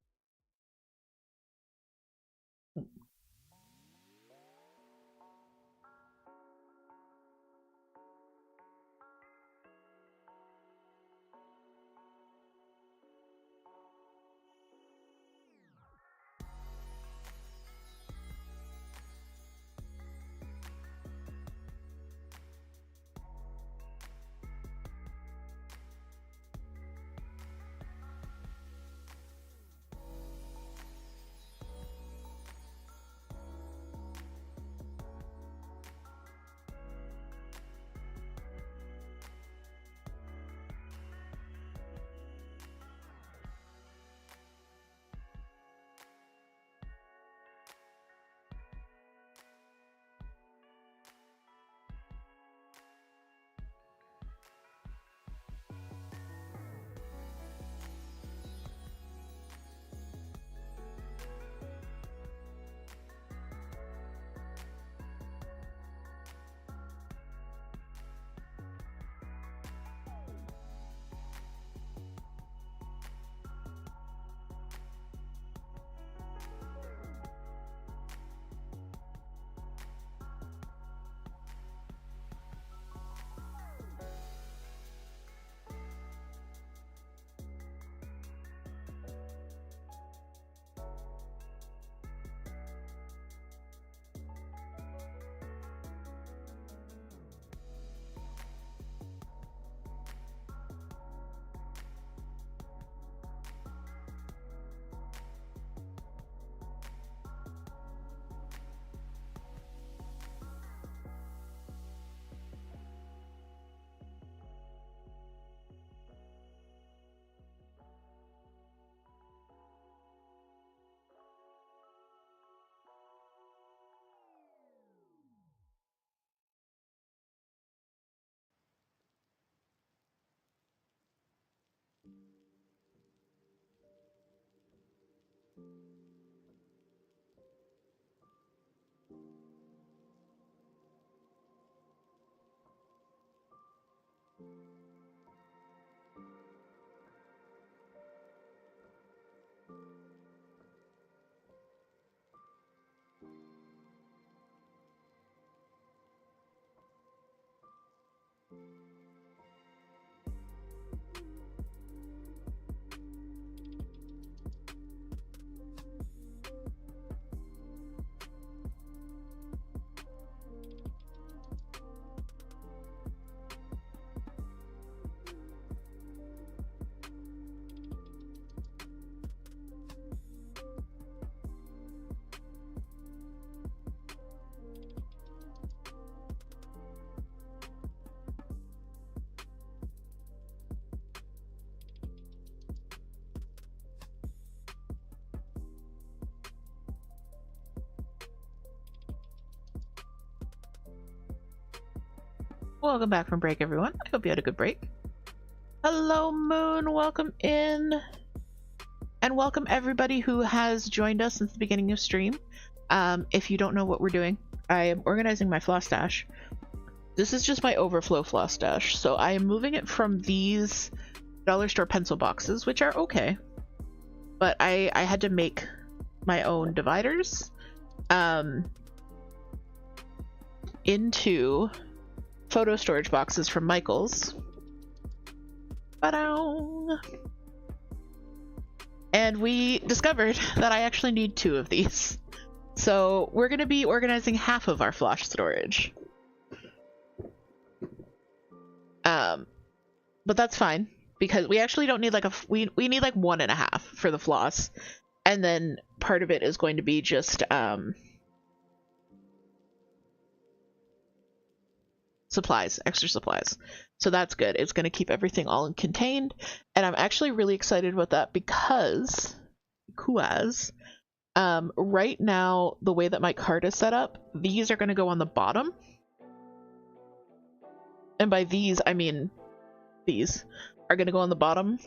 Welcome back from break, everyone. I hope you had a good break. Hello, Moon. Welcome in. And welcome everybody who has joined us since the beginning of stream. If you don't know what we're doing, I am organizing my floss stash. This is just my overflow floss stash. So I am moving it from these dollar store pencil boxes, which are okay. But I had to make my own dividers into photo storage boxes from Michael's. Ba-dow! And we discovered that I actually need 2 of these. So we're going to be organizing half of our floss storage. But that's fine, because we actually don't need like we need like 1.5 for the floss. And then part of it is going to be just supplies, extra supplies. So that's good. It's going to keep everything all contained. And I'm actually really excited about that because right now, the way that my cart is set up, these are going to go on the bottom. And by these, I mean these are going to go on the bottom.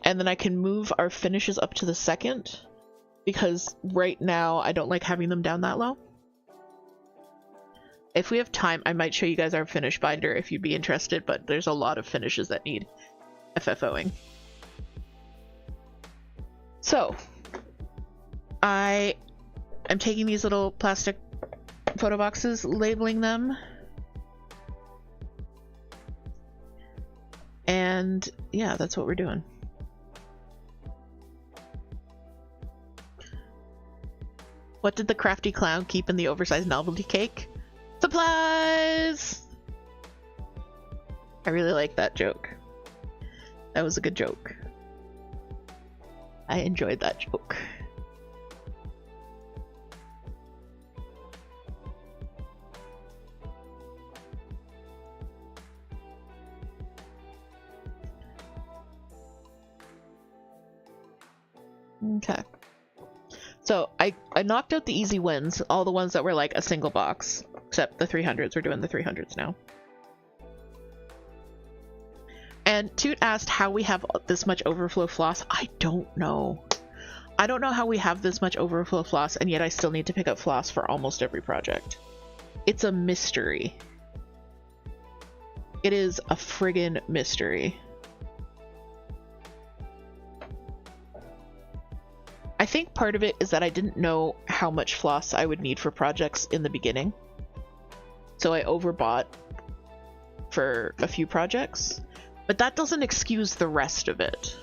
And then I can move our finishes up to the second, because right now I don't like having them down that low. If we have time, I might show you guys our finish binder if you'd be interested, but there's a lot of finishes that need FFOing. So, I am taking these little plastic photo boxes, labeling them. And yeah, that's what we're doing. What did the crafty clown keep in the oversized novelty cake? Supplies! I really like that joke. That was a good joke. I enjoyed that joke. Okay. So I knocked out the easy wins, all the ones that were like a single box. Except the 300s, we're doing the 300s now. And Toot asked how we have this much overflow floss. I don't know. I don't know how we have this much overflow floss, and yet I still need to pick up floss for almost every project. It's a mystery. It is a friggin' mystery. I think part of it is that I didn't know how much floss I would need for projects in the beginning. So I overbought for a few projects, but that doesn't excuse the rest of it.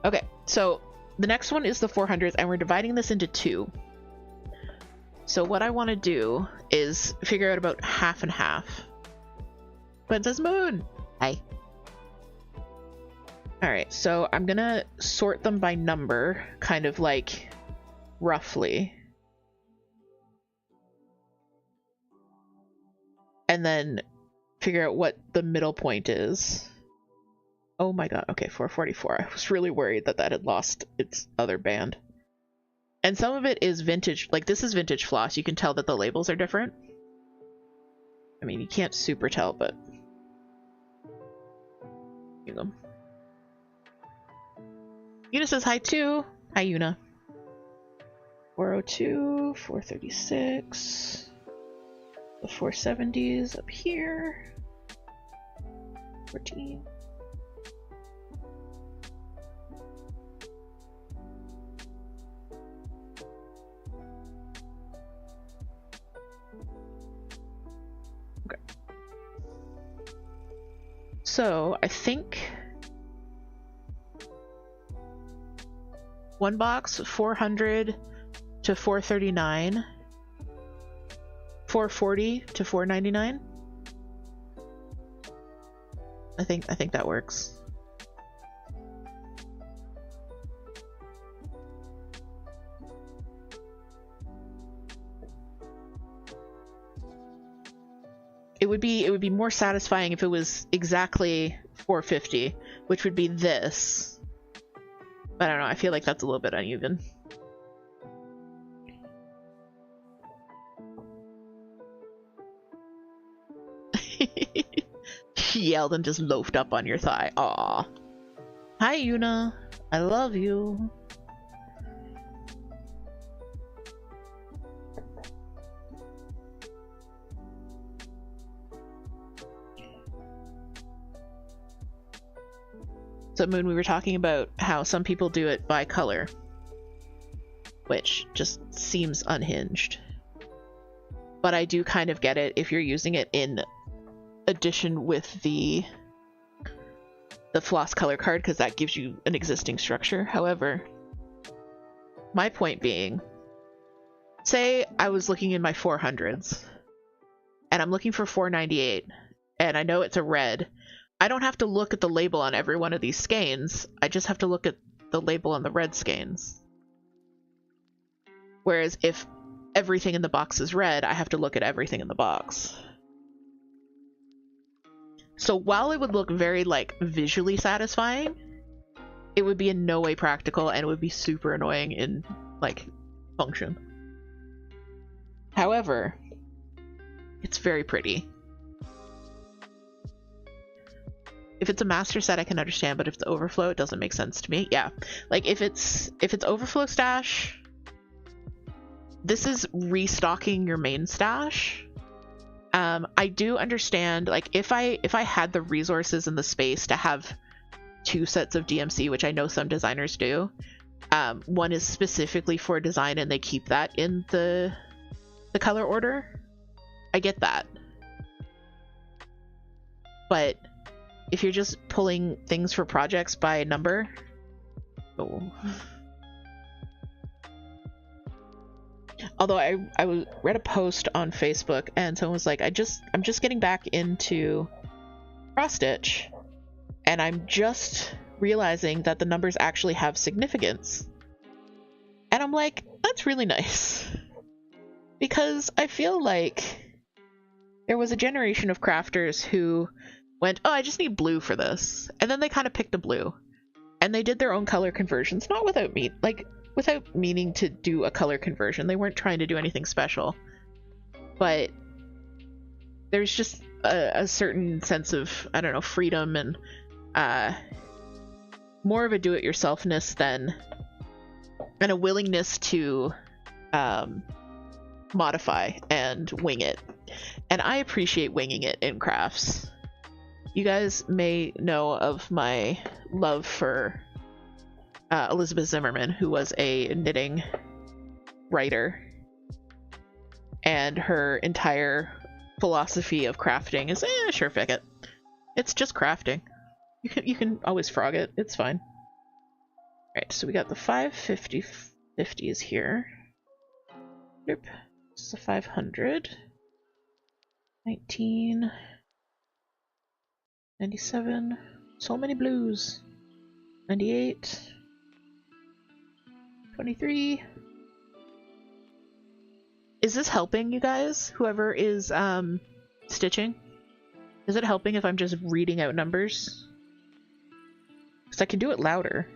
Okay, so the next one is the 400s, and we're dividing this into 2. So what I want to do is figure out about half and half. Princess Moon! Hi. Alright, so I'm gonna sort them by number, kind of like roughly. And then figure out what the middle point is. Oh my god, okay, 444. I was really worried that that had lost its other band. And some of it is vintage, like this is vintage floss. You can tell that the labels are different. I mean, you can't super tell, but... Here you go. Una says hi too. Hi, Una. 402, 436... The 470s up here. 14. Okay. So I think one box 400 to 439. 440 to 499. I think that works. It would be more satisfying if it was exactly 450, which would be this. But I don't know, I feel like that's a little bit uneven. yelled and just loafed up on your thigh. Aw. Hi, Yuna. I love you. So, Moon, we were talking about how some people do it by color, which just seems unhinged. But I do kind of get it if you're using it in addition with the floss color card, because that gives you an existing structure. However, my point being, say I was looking in my 400s, and I'm looking for 498, and I know it's a red. I don't have to look at the label on every one of these skeins. I just have to look at the label on the red skeins. Whereas if everything in the box is red, I have to look at everything in the box. So while it would look very, like, visually satisfying, it would be in no way practical, and it would be super annoying in, like, function. However, it's very pretty. If it's a master set, I can understand, but if it's overflow, it doesn't make sense to me. Yeah, like if it's overflow stash, this is restocking your main stash. I do understand, like if I had the resources and the space to have 2 sets of DMC, which I know some designers do. One is specifically for design, and they keep that in the color order. I get that, but if you're just pulling things for projects by number, oh. Although I read a post on Facebook, and someone was like, I'm just getting back into cross stitch, and I'm just realizing that the numbers actually have significance. And I'm like, that's really nice, because I feel like there was a generation of crafters who went, oh, I just need blue for this, and then they kind of picked a blue, and they did their own color conversions, not without without meaning to do a color conversion. They weren't trying to do anything special, but there's just a certain sense of, I don't know, freedom and more of a do-it-yourselfness and a willingness to modify and wing it. And I appreciate winging it in crafts. You guys may know of my love for Elizabeth Zimmerman, who was a knitting writer, and her entire philosophy of crafting is, sure, fick it. It's just crafting. You can always frog it. It's fine. Alright, so we got the 550s here. Nope. This is a 500. 19. 97. So many blues. 98. 23. Is this helping you guys? Whoever is stitching? Is it helping if I'm just reading out numbers? Because I can do it louder.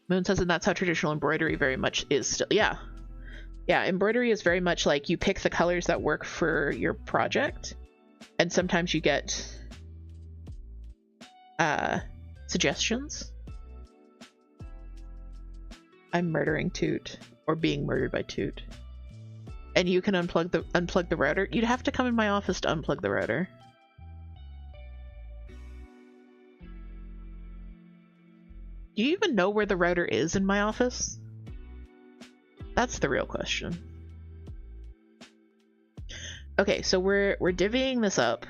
Moon says, and that's how traditional embroidery very much is still. Yeah. Yeah, embroidery is very much like you pick the colors that work for your project, and sometimes you get suggestions. I'm murdering Toot, or being murdered by Toot. And you can unplug the router. You'd have to come in my office to unplug the router. Do you even know where the router is in my office? That's the real question. Okay, so we're divvying this up.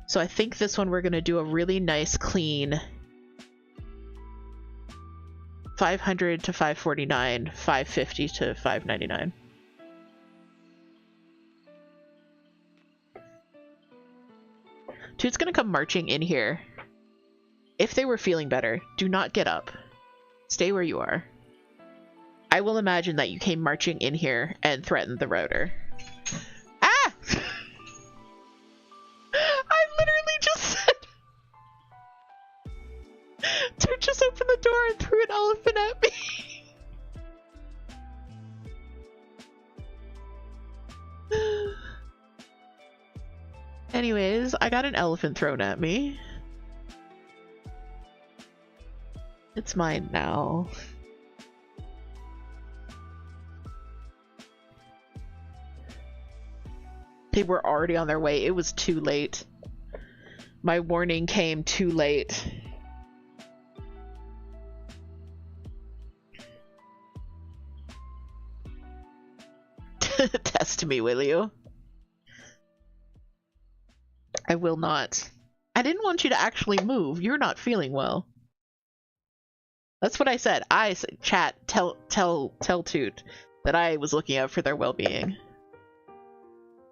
So I think this one we're gonna do a really nice clean 500 to 549, 550 to 599. Toot's gonna come marching in here. If they were feeling better, do not get up. Stay where you are. I will imagine that you came marching in here and threatened the router. Ah! I literally just said... Toot just opened the door and threw an elephant at me. Anyways, I got an elephant thrown at me. It's mine now. They were already on their way. It was too late. My warning came too late. Test me, will you? I will not. I didn't want you to actually move. You're not feeling well. That's what I said. I said, chat, tell Toot that I was looking out for their well-being.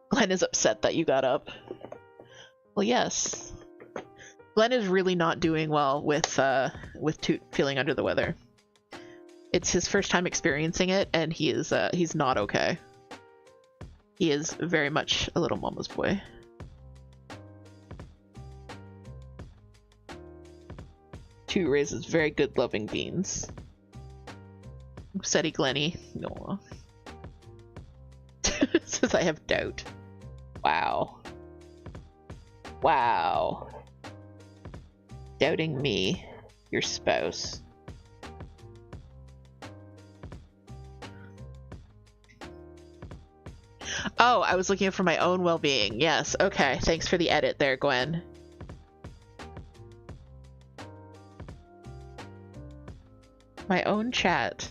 Glenn is upset that you got up. Well, yes. Glenn is really not doing well with Toot feeling under the weather. It's his first time experiencing it, and he's not okay. He is very much a little mama's boy. Toot raises very good loving beans. Upsetty Glenny. No. Says I have doubt. Wow. Wow. Doubting me, your spouse. Oh, I was looking out for my own well-being. Yes, okay. Thanks for the edit there, Gwen. My own chat.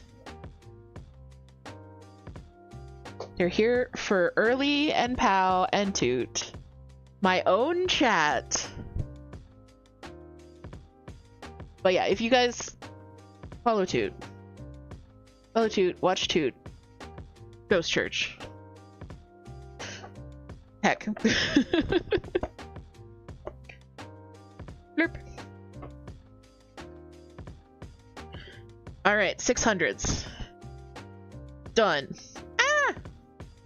They're here for Early and Pow and Toot. My own chat. But yeah, if you guys follow Toot. Follow Toot, watch Toot. Ghost Church. Heck. Blurp. Alright, 600s. Done. Ah!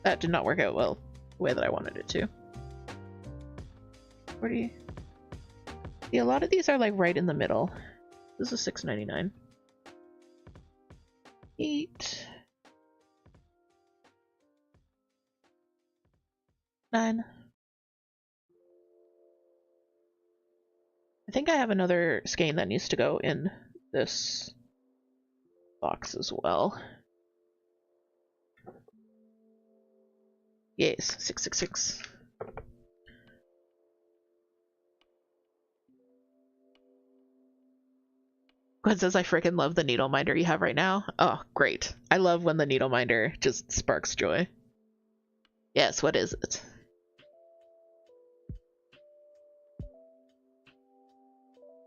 That did not work out well the way that I wanted it to. Where do you... Yeah, a lot of these are like right in the middle. This is $6.99. 8. 9. I think I have another skein that needs to go in this box as well. Yes, 666. Gwen says, I freaking love the needle minder you have right now. Oh, great. I love when the needle minder just sparks joy. Yes, what is it?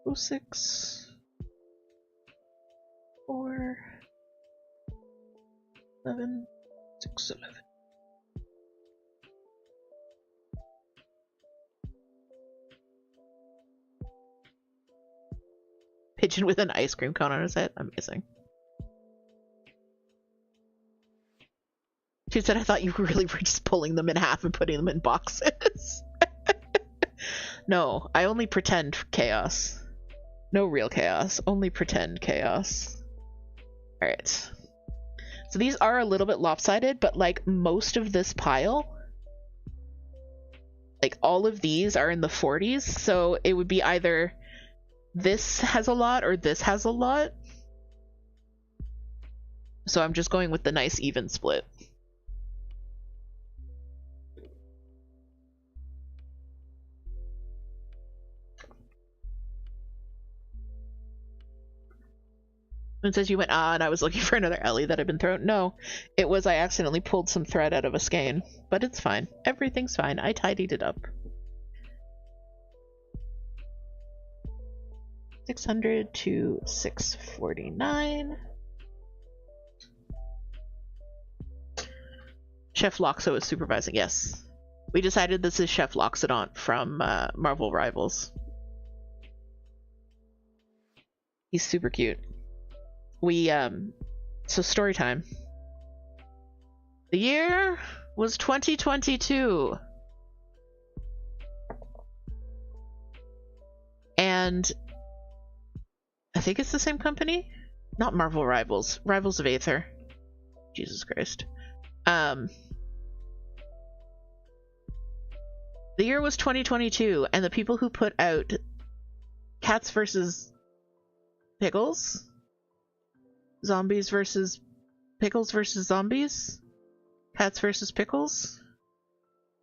Oh, 6, 4, 7, 6, 11. Pigeon with an ice cream cone on his head. Amazing. She said, I thought you really were just pulling them in half and putting them in boxes. No, I only pretend chaos. No real chaos, only pretend chaos. Alright. So these are a little bit lopsided, but like most of this pile, like all of these are in the 40s, so it would be either this has a lot or this has a lot. So I'm just going with the nice even split. It says you went and I was looking for another Ellie that had been thrown. No, it was I accidentally pulled some thread out of a skein, but it's fine. Everything's fine. I tidied it up. 600 to 649. Chef Loxo is supervising. Yes, we decided this is Chef Loxodont from Marvel Rivals. He's super cute. We so story time. The year was 2022, and I think it's the same company, not Marvel Rivals, Rivals of Aether. Jesus Christ. The year was 2022, and the people who put out Cats versus Pickles? Zombies versus Pickles versus Zombies? Cats versus Pickles?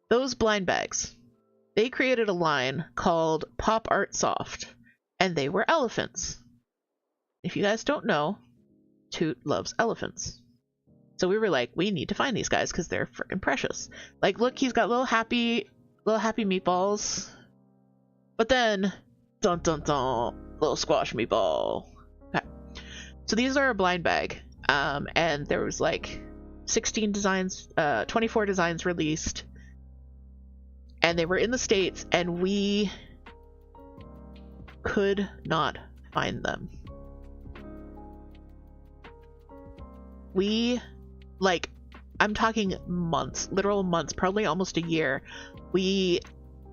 Those blind bags. They created a line called Pop Art Soft, and they were elephants. If you guys don't know, Toot loves elephants. So we were like, we need to find these guys because they're freaking precious. Like, look, he's got little happy meatballs. But then, dun dun dun, little squash meatball. Okay. So these are a blind bag. And there was like 16 designs, 24 designs released. And they were in the States, and we could not find them. We, like, I'm talking months, literal months, probably almost a year. We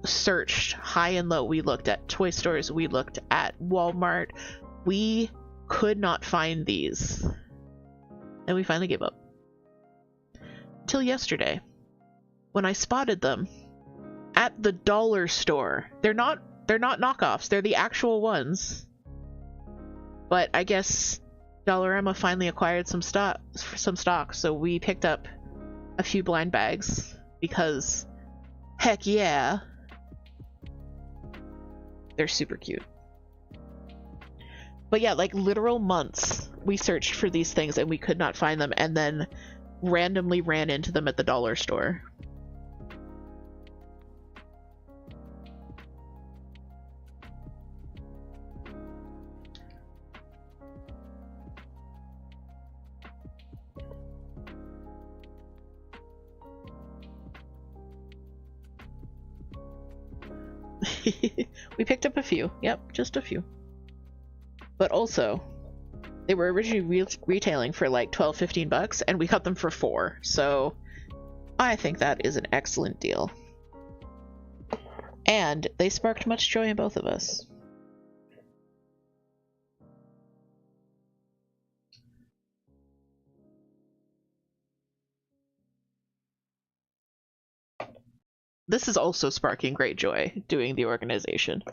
searched high and low. We looked at toy stores. We looked at Walmart. We could not find these. And we finally gave up. Till yesterday, when I spotted them at the dollar store. They're not knockoffs. They're the actual ones. But I guess Dollarama finally acquired some stock, so we picked up a few blind bags because heck yeah. They're super cute. But yeah, like literal months we searched for these things and we could not find them, and then randomly ran into them at the dollar store. We picked up a few. Yep, just a few. But also, they were originally retailing for like $12-15, and we got them for $4. So I think that is an excellent deal. And they sparked much joy in both of us. This is also sparking great joy, doing the organization.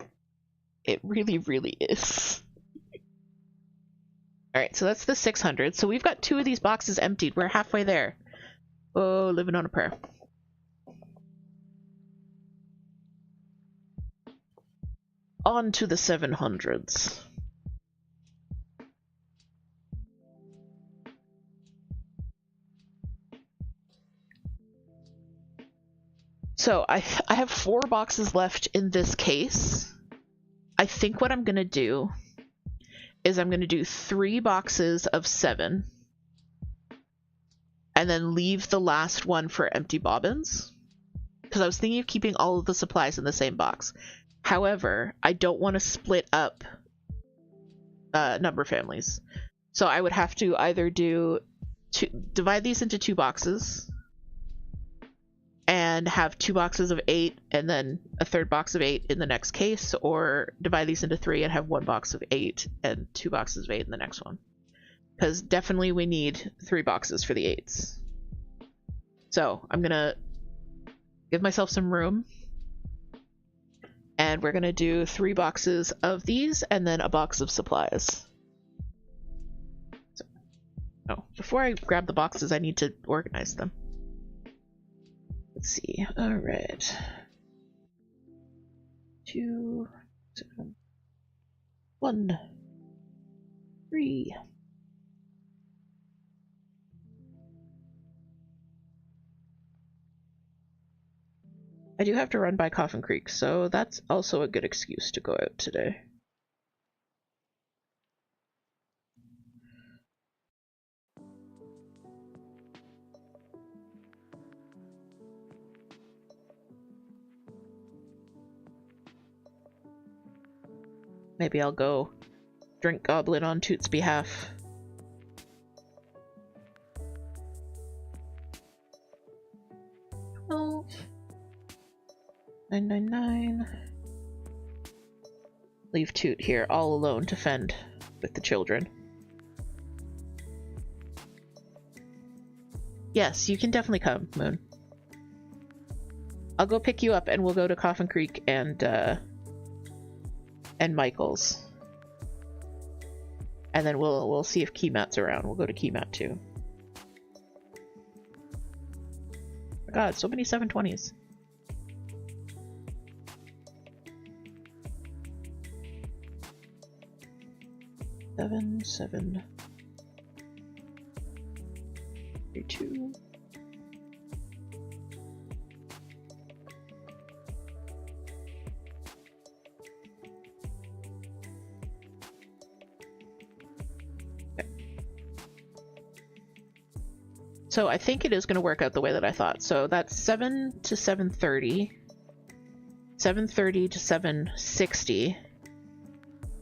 It really, really is. Alright, so that's the 600. So we've got 2 of these boxes emptied. We're halfway there. Oh, living on a prayer. On to the 700s. So I have 4 boxes left in this case. I think what I'm going to do is I'm going to do 3 boxes of 7 and then leave the last one for empty bobbins, because I was thinking of keeping all of the supplies in the same box. However, I don't want to split up number families, so I would have to either divide these into 2 boxes and have 2 boxes of 8 and then a 3rd box of 8 in the next case, or divide these into 3 and have 1 box of 8 and 2 boxes of 8 in the next one. Because definitely we need 3 boxes for the 8s. So I'm gonna give myself some room, and we're gonna do 3 boxes of these and then a box of supplies. So, before I grab the boxes, I need to organize them. Let's see. All right. 2, 7, 1, 3. I do have to run by Coffin Creek, so that's also a good excuse to go out today. Maybe I'll go drink Goblin on Toot's behalf. Oh. 999. Leave Toot here all alone to fend with the children. Yes, you can definitely come, Moon. I'll go pick you up and we'll go to Coffin Creek and Michael's. And then we'll see if Keymat's around. We'll go to Keymat too. Oh God, so many 720s. Seven, 3, 2. So I think it is going to work out the way that I thought. So that's 7 to 730, 730 to 760,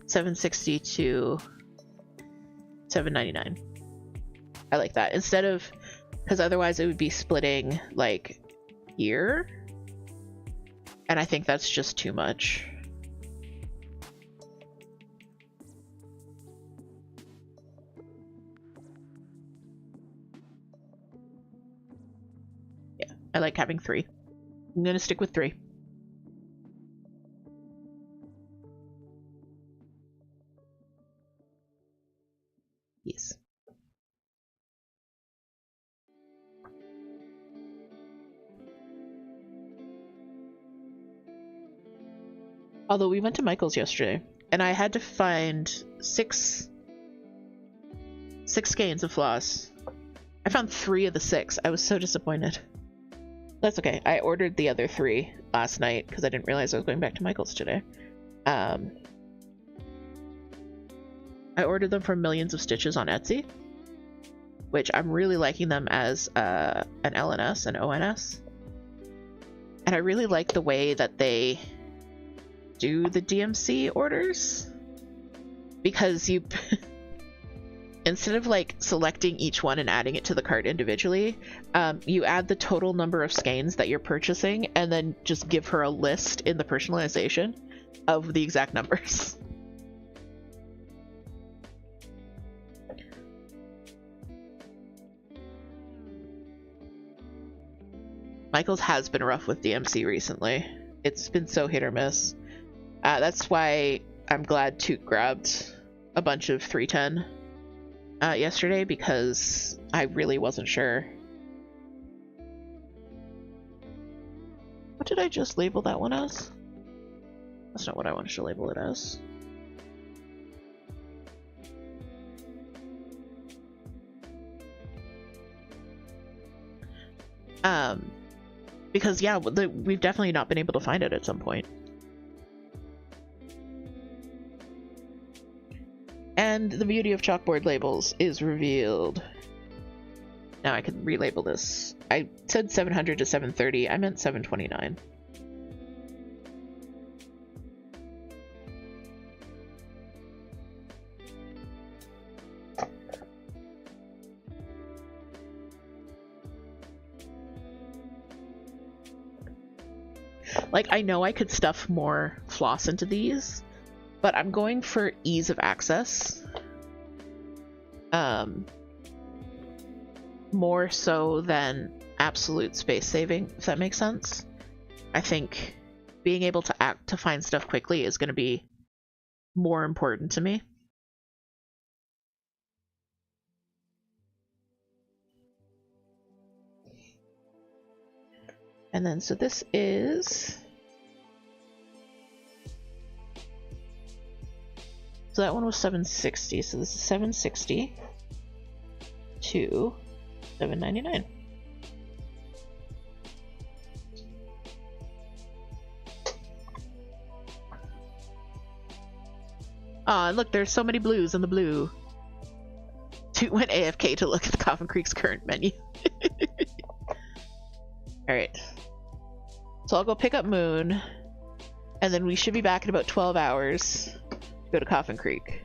760 to 799. I like that. Instead of, because otherwise it would be splitting like here. And I think that's just too much. Yeah, I like having 3. I'm going to stick with 3. Yes. Although we went to Michael's yesterday, and I had to find 6 skeins of floss. I found 3 of the 6. I was so disappointed. That's okay. I ordered the other 3 last night because I didn't realize I was going back to Michael's today. I ordered them from Millions of Stitches on Etsy, which I'm really liking them as an LNS and ONS. And I really like the way that they do the DMC orders, because you instead of like selecting each one and adding it to the cart individually, you add the total number of skeins that you're purchasing and then just give her a list in the personalization of the exact numbers. Michael's has been rough with DMC recently. It's been so hit or miss. That's why I'm glad Toot grabbed a bunch of 310 yesterday, because I really wasn't sure. What did I just label that one as? That's not what I wanted to label it as. Because yeah, we've definitely not been able to find it at some point. And the beauty of chalkboard labels is revealed. Now I can relabel this. I said 700 to 730. I meant 729. Like, I know I could stuff more floss into these, but I'm going for ease of access. More so than absolute space saving, if that makes sense. I think being able to find stuff quickly is going to be more important to me. And then, so this is... So that one was 760, so this is 760 to 799. Aw, look, there's so many blues in the blue. Toot went AFK to look at the Coffin Creek's current menu. Alright. So I'll go pick up Moon, and then we should be back in about 12 hours to go to Coffin Creek.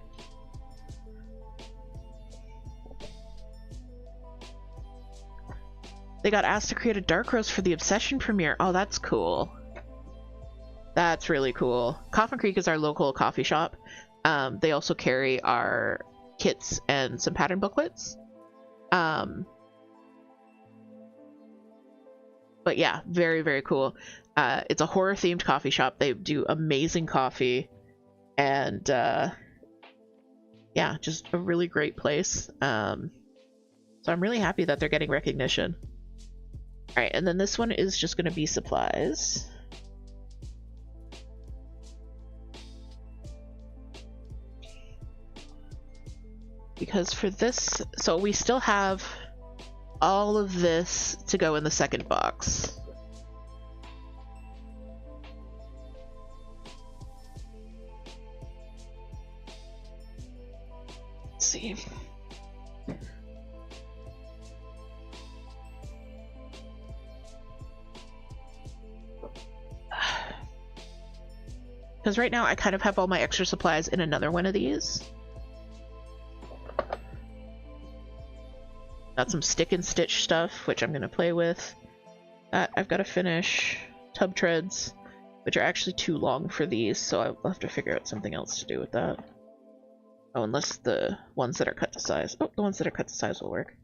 They got asked to create a dark roast for the Obsession premiere. Oh, that's cool. That's really cool. Coffin Creek is our local coffee shop. They also carry our kits and some pattern booklets. But But yeah, very, very cool. It's a horror themed coffee shop. They do amazing coffee, and yeah, just a really great place. So I'm really happy that they're getting recognition. All right, and then this one is just going to be supplies. Because for this, so we still have all of this to go in the second box. Let's see. Because right now I kind of have all my extra supplies in another one of these. Got some stick and stitch stuff, which I'm going to play with. I've got to finish tub treads, which are actually too long for these, so I'll have to figure out something else to do with that. Oh, unless the ones that are cut to size. Oh, the ones that are cut to size will work.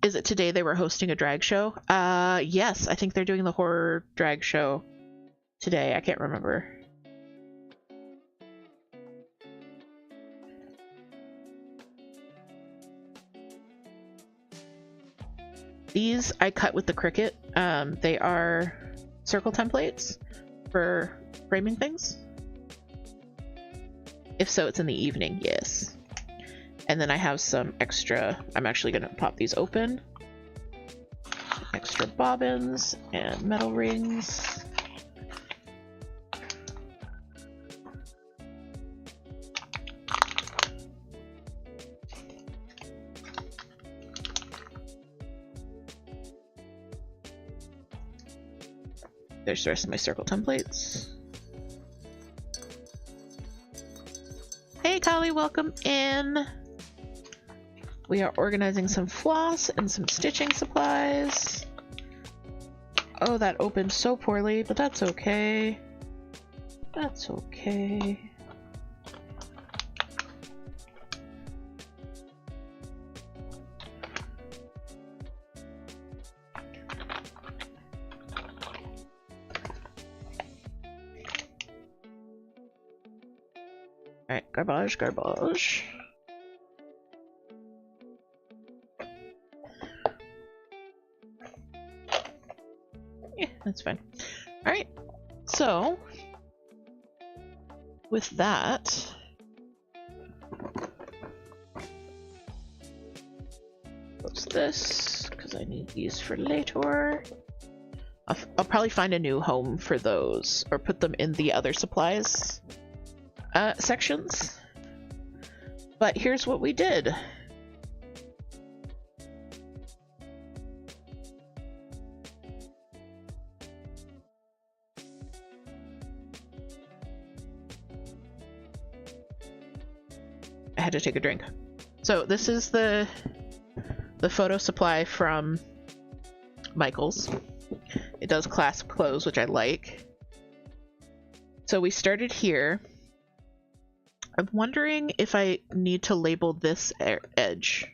Is it today they were hosting a drag show? Yes, I think they're doing the horror drag show today. I can't remember. These I cut with the Cricut. They are circle templates for framing things. If so, it's in the evening, yes. And then I have some extra, I'm actually going to pop these open. Extra bobbins and metal rings. There's the rest of my circle templates. Hey Kali, welcome in. We are organizing some floss and some stitching supplies. Oh, that opened so poorly, but that's okay. That's okay. Alright, garbage, garbage. Yeah, that's fine. Alright, so with that, close this, because I need these for later. I'll probably find a new home for those, or put them in the other supplies sections. But here's what we did. I had to take a drink. So this is the photo supply from Michaels. It does clasp close, which I like. So we started here. I'm wondering if I need to label this edge.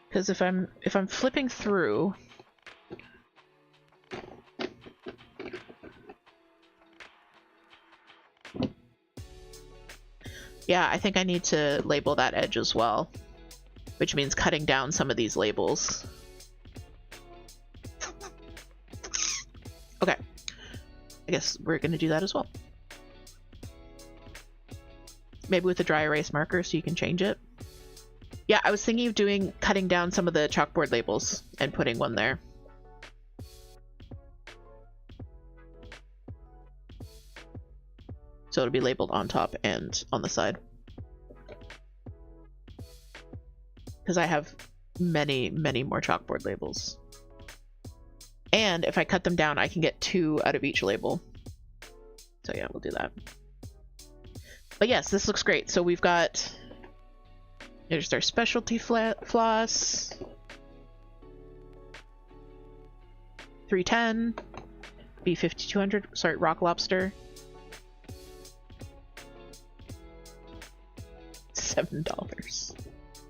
Because if I'm flipping through, yeah, I think I need to label that edge as well, which means cutting down some of these labels. Okay, I guess we're gonna do that as well. Maybe with a dry erase marker so you can change it. Yeah, I was thinking of cutting down some of the chalkboard labels and putting one there. So it'll be labeled on top and on the side. Because I have many, many more chalkboard labels. And if I cut them down, I can get 2 out of each label. So yeah, we'll do that. But yes, this looks great. So we've got, there's our specialty floss, 310, B5200, sorry, rock lobster. $7.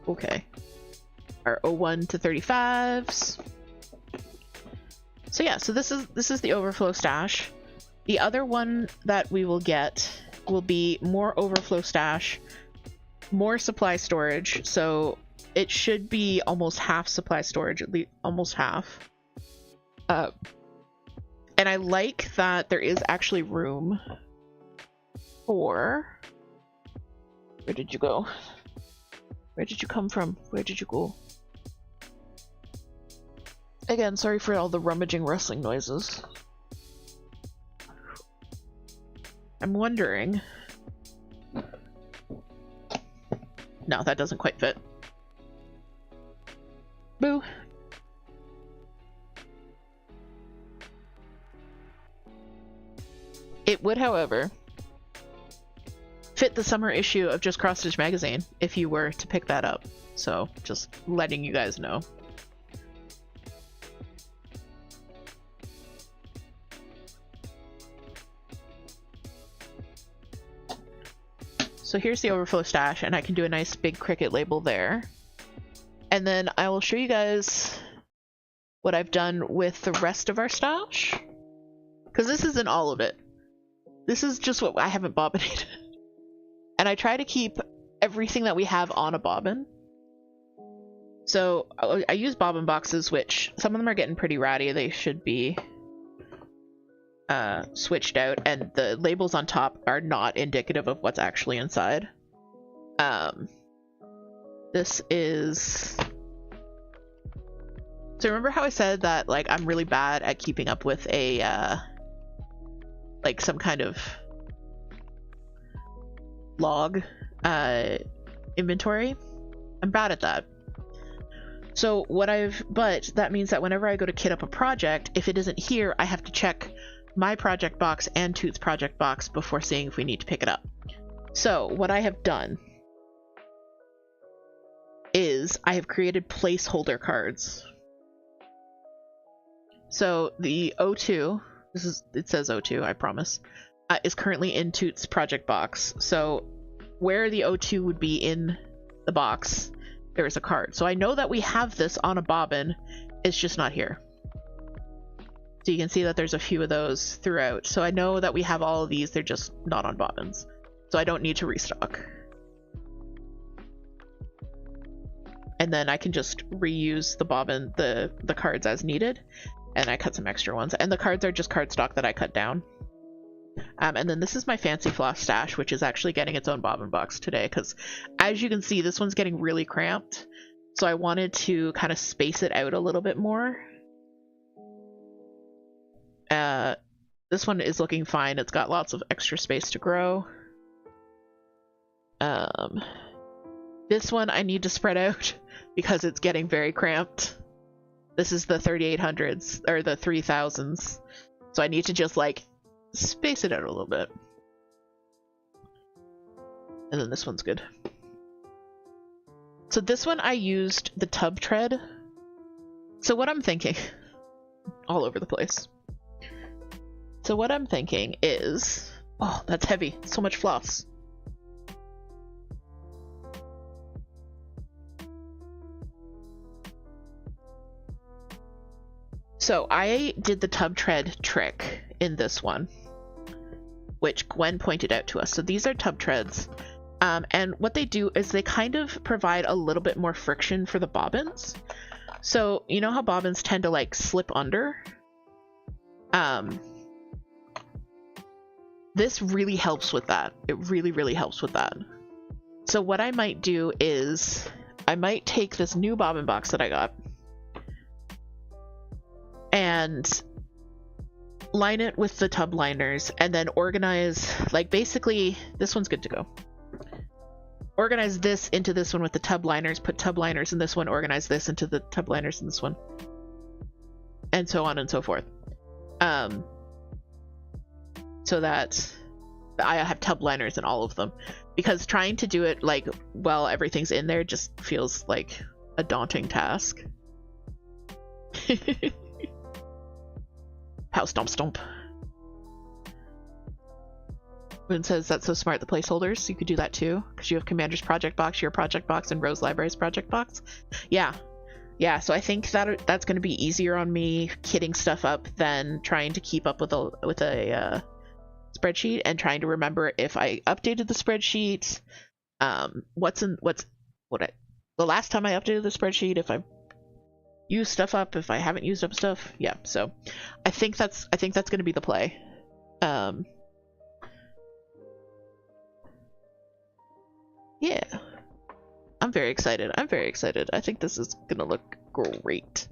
Okay. Our 01 to 35s. So yeah, so this is the overflow stash. The other one that we will get will be more overflow stash, more supply storage. So it should be almost half supply storage, at least almost half. And I like that there is actually room for... Where did you go? Where did you come from? Where did you go? Again, sorry for all the rummaging rustling noises. I'm wondering... No, that doesn't quite fit. Boo! It would, however, fit the summer issue of Just Cross Stitch magazine if you were to pick that up. So, just letting you guys know. So here's the overflow stash, and I can do a nice big Cricut label there. And then I will show you guys what I've done with the rest of our stash. Because this isn't all of it. This is just what I haven't bobbinated. And I try to keep everything that we have on a bobbin. So I use bobbin boxes, which some of them are getting pretty ratty. They should be switched out, and the labels on top are not indicative of what's actually inside. This is... So remember how I said that, like, I'm really bad at keeping up with a, like, some kind of log, inventory? I'm bad at that. So but that means that whenever I go to kit up a project, if it isn't here, I have to check my project box and Toot's project box before seeing if we need to pick it up. So what I have done is I have created placeholder cards. So the O2, it says O2, I promise, is currently in Toot's project box. So where the O2 would be in the box, there is a card. So I know that we have this on a bobbin, it's just not here. So you can see that there's a few of those throughout. So I know that we have all of these, they're just not on bobbins. So I don't need to restock. And then I can just reuse the bobbin, the cards as needed. And I cut some extra ones. And the cards are just cardstock that I cut down. And then this is my fancy floss stash, which is actually getting its own bobbin box today. Because as you can see, this one's getting really cramped. So I wanted to kind of space it out a little bit more. This one is looking fine. It's got lots of extra space to grow. This one I need to spread out because it's getting very cramped. This is the 3800s, or the 3000s. So I need to just, like, space it out a little bit. And then this one's good. So this one I used the tub tread. So what I'm thinking, all over the place. So what I'm thinking is, oh, that's heavy, so much floss. So I did the tub tread trick in this one, which Gwen pointed out to us. So these are tub treads. And what they do is they kind of provide a little bit more friction for the bobbins. So you know how bobbins tend to like slip under? This really helps with that. It really, really helps with that. So what I might do is I might take this new bobbin box that I got and line it with the tub liners and then organize, like, basically this one's good to go. Organize this into this one with the tub liners, put tub liners in this one, organize this into the tub liners in this one, and so on and so forth. So that I have tub liners in all of them, because trying to do it like while everything's in there just feels like a daunting task. Pow stomp stomp. When it says that's so smart, the placeholders, you could do that too, because you have Commander's project box, your project box, and Rose Library's project box. Yeah. Yeah, so I think that's going to be easier on me kitting stuff up than trying to keep up with a spreadsheet and trying to remember if I updated the spreadsheet, the last time I updated the spreadsheet, if I used stuff up, if I haven't used up stuff. Yeah, so I think that's going to be the play. Yeah. I'm very excited. I think this is gonna look great.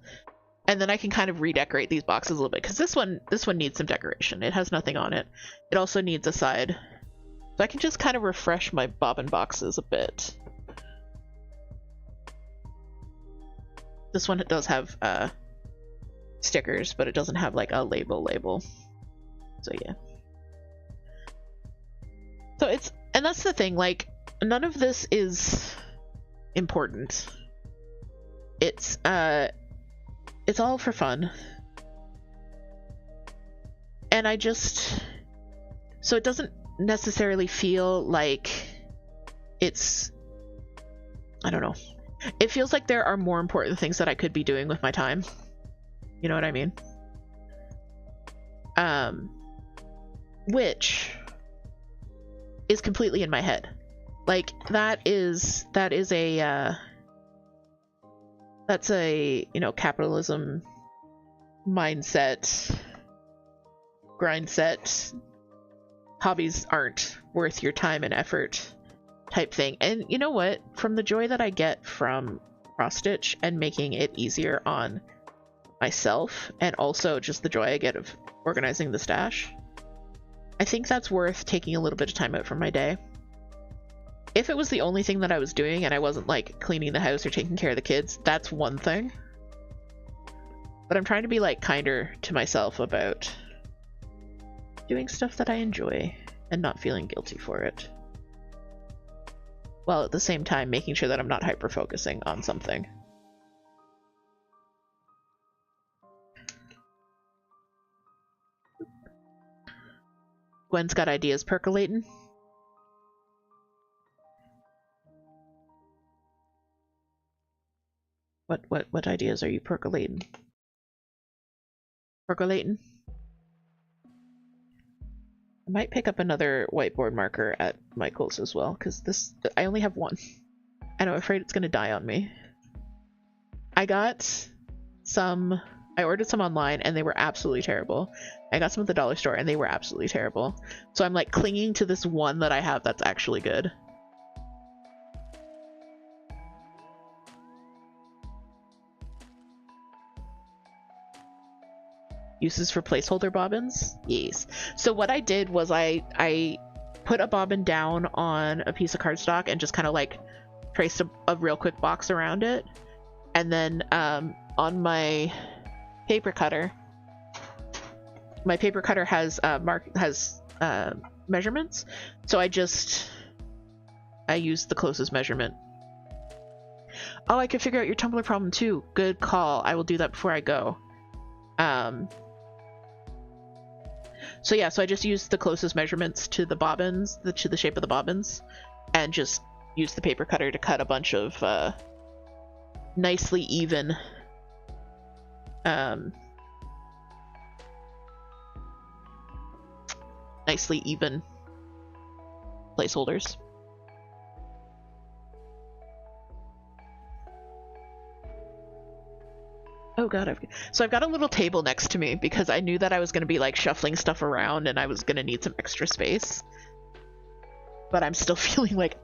And then I can kind of redecorate these boxes a little bit, because this one needs some decoration. It has nothing on it. It also needs a side. So I can just kind of refresh my bobbin boxes a bit. This one does have stickers, but it doesn't have like a label. So yeah. So and that's the thing, like, none of this is important. It's all for fun. And so it doesn't necessarily feel like it's, I don't know. It feels like there are more important things that I could be doing with my time. You know what I mean? Which is completely in my head. Like, that's a, you know, capitalism mindset, grind set, hobbies aren't worth your time and effort type thing. And you know what? From the joy that I get from cross stitch and making it easier on myself, and also just the joy I get of organizing the stash, I think that's worth taking a little bit of time out from my day. If it was the only thing that I was doing and I wasn't like cleaning the house or taking care of the kids, that's one thing. But I'm trying to be like kinder to myself about doing stuff that I enjoy and not feeling guilty for it, while at the same time making sure that I'm not hyper focusing on something. Gwen's got ideas percolating. What ideas are you percolating? Percolating? I might pick up another whiteboard marker at Michael's as well, because I only have one, and I'm afraid it's gonna die on me. I ordered some online and they were absolutely terrible. I got some at the dollar store and they were absolutely terrible. So I'm like clinging to this one that I have that's actually good. Uses for placeholder bobbins? Yes. So what I did was I put a bobbin down on a piece of cardstock and just kind of like traced a real quick box around it. And then on my paper cutter has measurements. So I used the closest measurement. Oh, I can figure out your Tumblr problem too. Good call. I will do that before I go. So yeah, so I just used the closest measurements to the bobbins, to the shape of the bobbins, and just used the paper cutter to cut a bunch of nicely even placeholders. Oh god, so I've got a little table next to me because I knew that I was going to be like shuffling stuff around and I was going to need some extra space. But I'm still feeling like,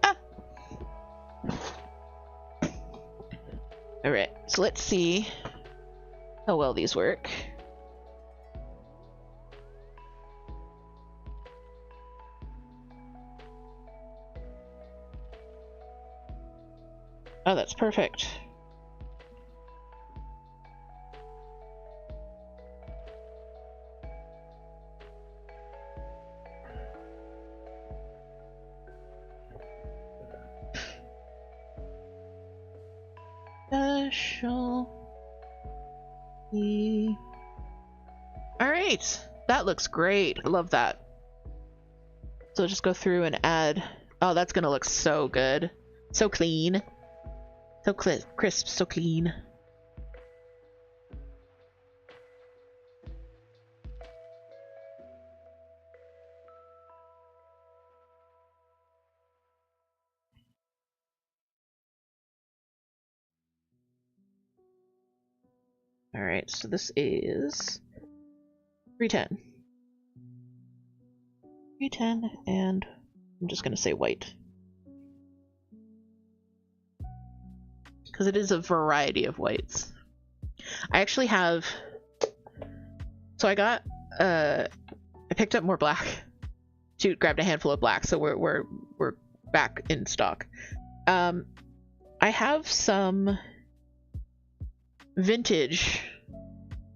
Alright, so let's see how well these work. Oh, that's perfect. Alright, that looks great. I love that. So just go through and add. Oh, that's gonna look so good. So clean. So crisp, so clean. Alright, so this is 310. 310, and I'm just gonna say white. Because it is a variety of whites. I actually have... So I picked up more black. Toot grabbed a handful of black, so we're back in stock. I have some vintage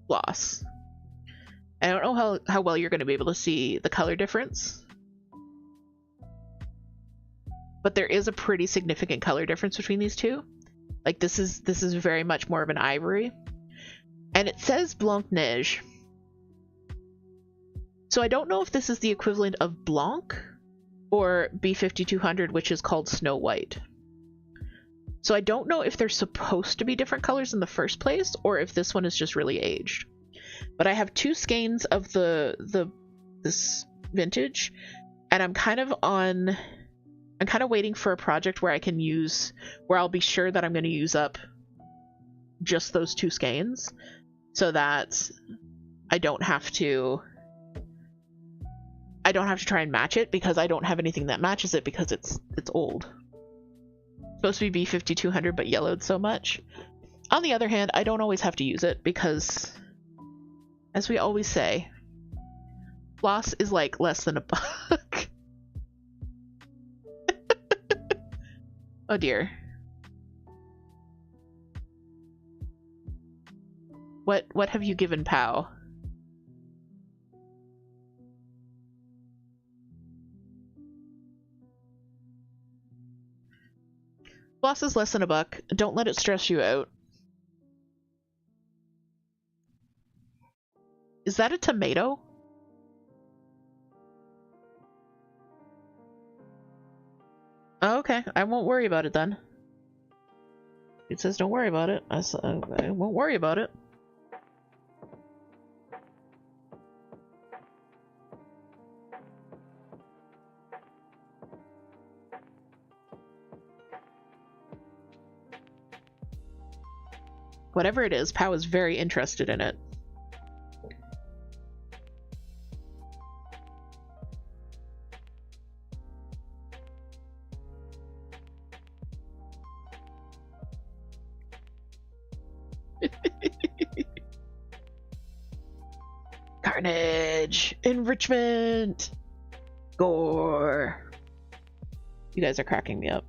gloss. I don't know how well you're going to be able to see the color difference, but there is a pretty significant color difference between these two. Like this is very much more of an ivory, and it says Blanc Neige. So I don't know if this is the equivalent of Blanc or B5200, which is called Snow White. So I don't know if they're supposed to be different colors in the first place, or if this one is just really aged. But I have 2 skeins of this vintage, and I'm kind of waiting for a project where I'll be sure that I'm going to use up just those 2 skeins, so that I don't have to try and match it, because I don't have anything that matches it because it's old. It's supposed to be B5200 but yellowed so much. On the other hand, I don't always have to use it because, as we always say, floss is like less than $1. Oh dear. What have you given Pow? Floss is less than $1. Don't let it stress you out. Is that a tomato? Oh, okay, I won't worry about it then. It says don't worry about it. I won't worry about it. Whatever it is, Pow is very interested in it. Carnage! Enrichment! Gore! You guys are cracking me up.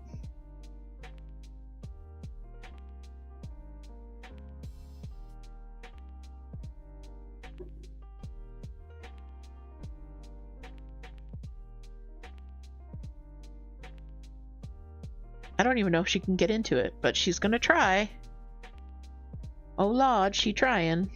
I don't even know if she can get into it, but she's gonna try. Oh lord, she trying.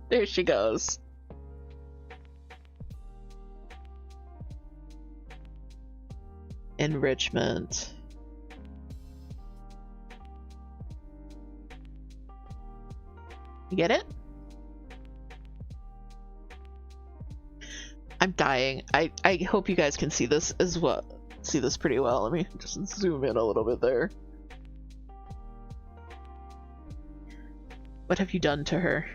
There she goes. Enrichment. You get it? I'm dying. I hope you guys can see this as well. See this pretty well. Let me just zoom in a little bit there. What have you done to her?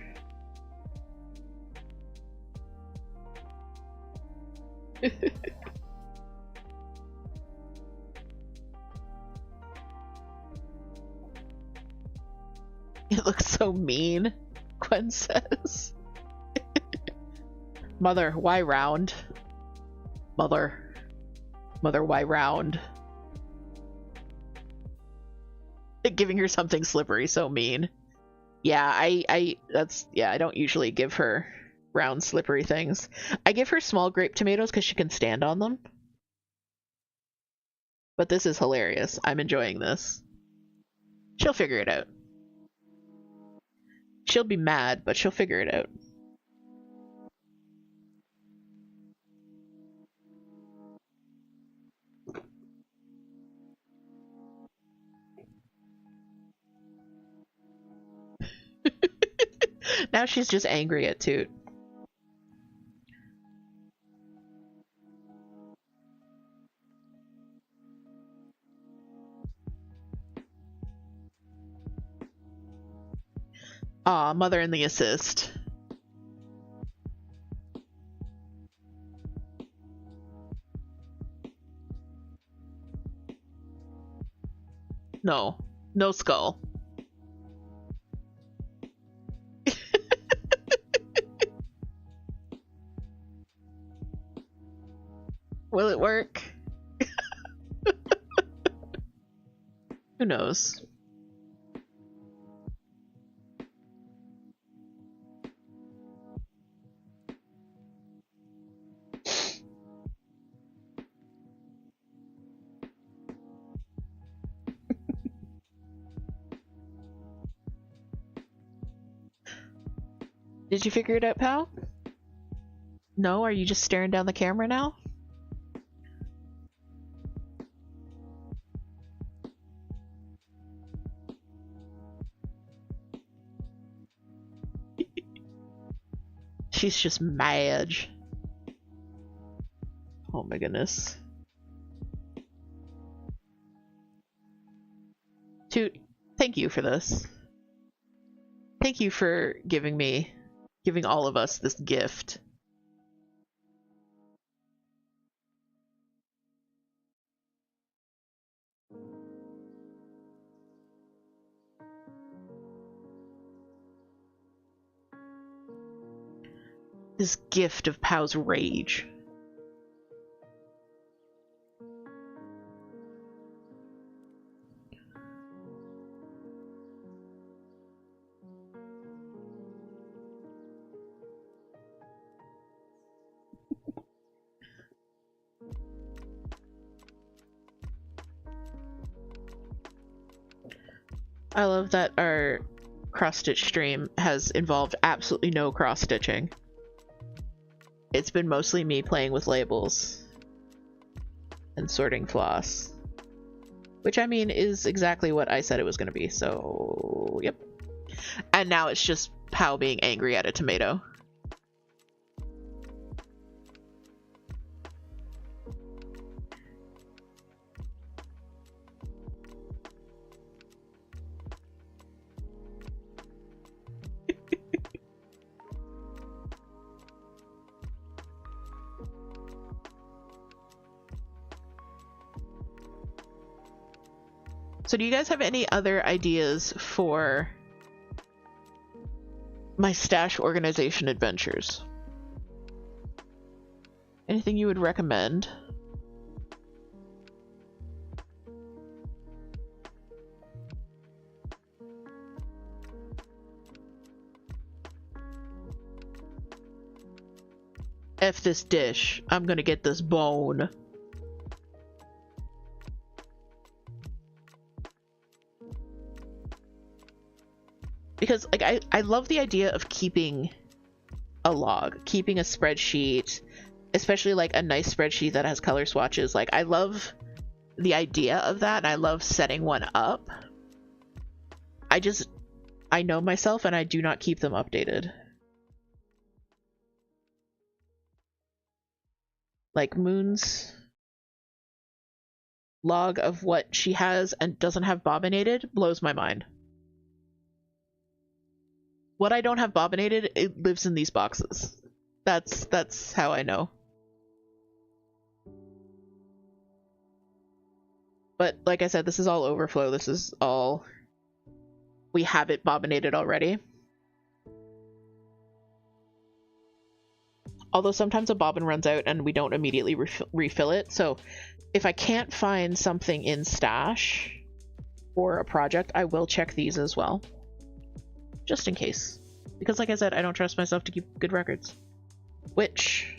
It looks so mean, Gwen says. Mother, why round? Mother, why round? Giving her something slippery, so mean. Yeah, I don't usually give her round slippery things. I give her small grape tomatoes because she can stand on them. But this is hilarious. I'm enjoying this. She'll figure it out. She'll be mad, but she'll figure it out. Now she's just angry at Toot. Aw, mother in the assist. No. No skull. Will it work? Who knows? Did you figure it out, pal? No? Are you just staring down the camera now? She's just mad. Oh my goodness. Toot, thank you for this. Thank you for giving all of us this gift. This gift of Pow's rage. I love that our cross-stitch stream has involved absolutely no cross-stitching. It's been mostly me playing with labels and sorting floss, which I mean is exactly what I said it was going to be, so yep. And now it's just Pow being angry at a tomato. So do you guys have any other ideas for my stash organization adventures? Anything you would recommend? F this dish. I'm gonna get this bone. Because like I love the idea of keeping a log, keeping a spreadsheet, especially like a nice spreadsheet that has color swatches. Like I love the idea of that, and I love setting one up. I know myself and I do not keep them updated. Like Moon's log of what she has and doesn't have bobbinated blows my mind. What I don't have bobbinated, it lives in these boxes. That's how I know. But like I said, this is all overflow. This is all... We have it bobbinated already. Although sometimes a bobbin runs out and we don't immediately refill it. So if I can't find something in stash for a project, I will check these as well. Just in case. Because like I said, I don't trust myself to keep good records. Which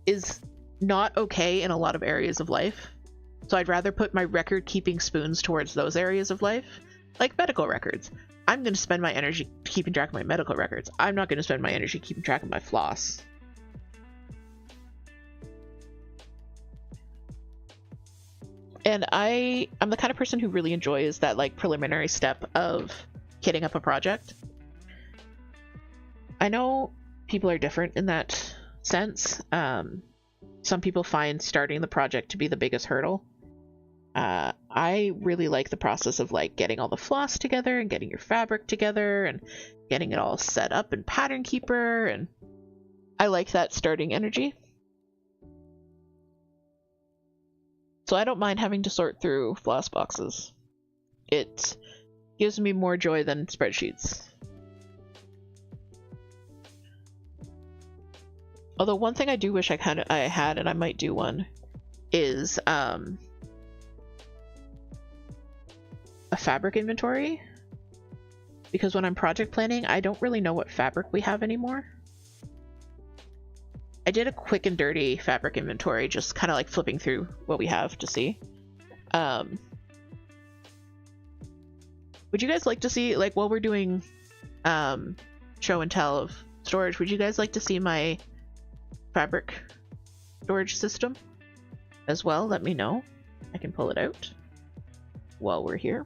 is not okay in a lot of areas of life. So I'd rather put my record keeping spoons towards those areas of life. Like medical records. I'm going to spend my energy keeping track of my medical records. I'm not going to spend my energy keeping track of my floss. And I'm the kind of person who really enjoys that like preliminary step of kitting up a project. I know people are different in that sense. Some people find starting the project to be the biggest hurdle. I really like the process of like getting all the floss together and getting your fabric together and getting it all set up in Pattern Keeper, and I like that starting energy. So I don't mind having to sort through floss boxes. It gives me more joy than spreadsheets. Although one thing I do wish I had, and I might do one, is a fabric inventory. Because when I'm project planning, I don't really know what fabric we have anymore. I did a quick and dirty fabric inventory, just kind of like flipping through what we have to see. Would you guys like to see, like while we're doing show and tell of storage, would you guys like to see my fabric storage system as well? Let me know. I can pull it out while we're here.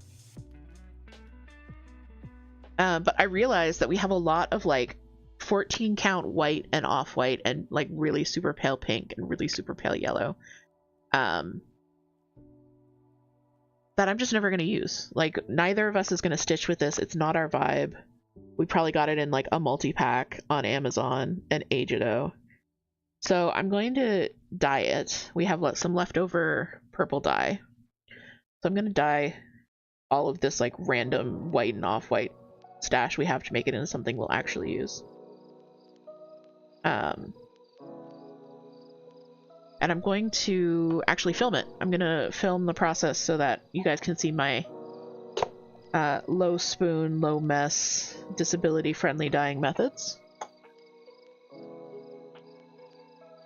But I realized that we have a lot of like 14 count white and off-white and like really super pale pink and really super pale yellow that I'm just never going to use. Like neither of us is going to stitch with this. It's not our vibe. We probably got it in like a multi-pack on Amazon an age ago. So I'm going to dye it. We have some leftover purple dye. So I'm going to dye all of this like random white and off-white stash we have to make it into something we'll actually use. And I'm going to actually film it. I'm going to film the process so that you guys can see my low spoon, low mess, disability-friendly dyeing methods.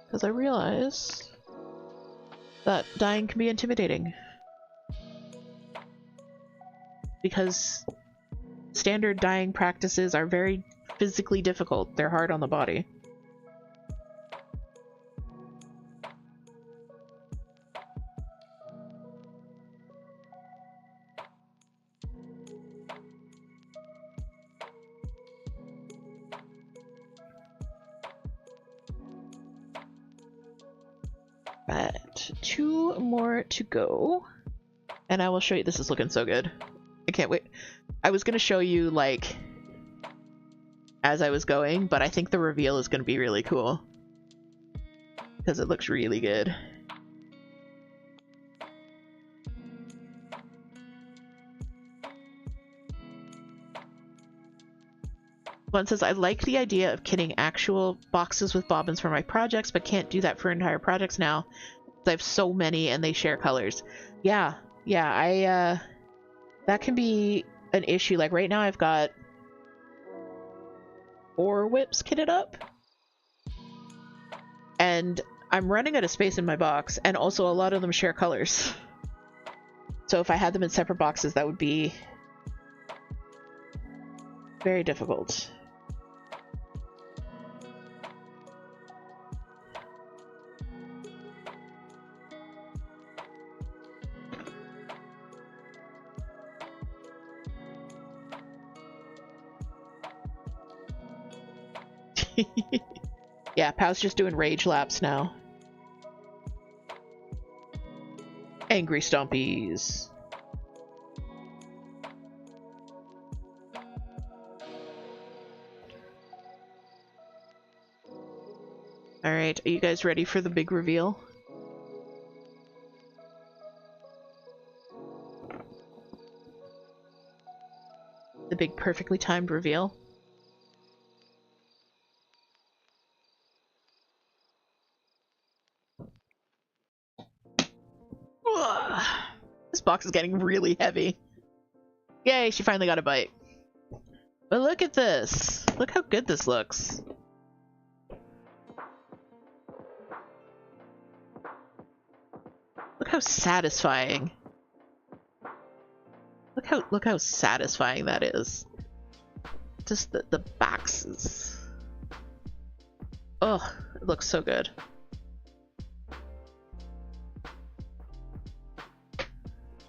Because I realize that dyeing can be intimidating. Because standard dyeing practices are very physically difficult. They're hard on the body. But 2 more to go. And I will show you. This is looking so good. I can't wait. I was going to show you, like, as I was going, but I think the reveal is going to be really cool. Because it looks really good. One says, I like the idea of kitting actual boxes with bobbins for my projects, but can't do that for entire projects now. I have so many and they share colors. Yeah, that can be an issue. Like right now I've got 4 whips kitted up. And I'm running out of space in my box, and also a lot of them share colors. So if I had them in separate boxes, that would be very difficult. Yeah, Pow's just doing rage laps now. Angry Stompies. Alright, are you guys ready for the big reveal? The big perfectly timed reveal? This This box is getting really heavy. Yay, she finally got a bite. But look at this. Look how good this looks. Look how satisfying. Look how satisfying that is. Just the backs is... Oh, it looks so good.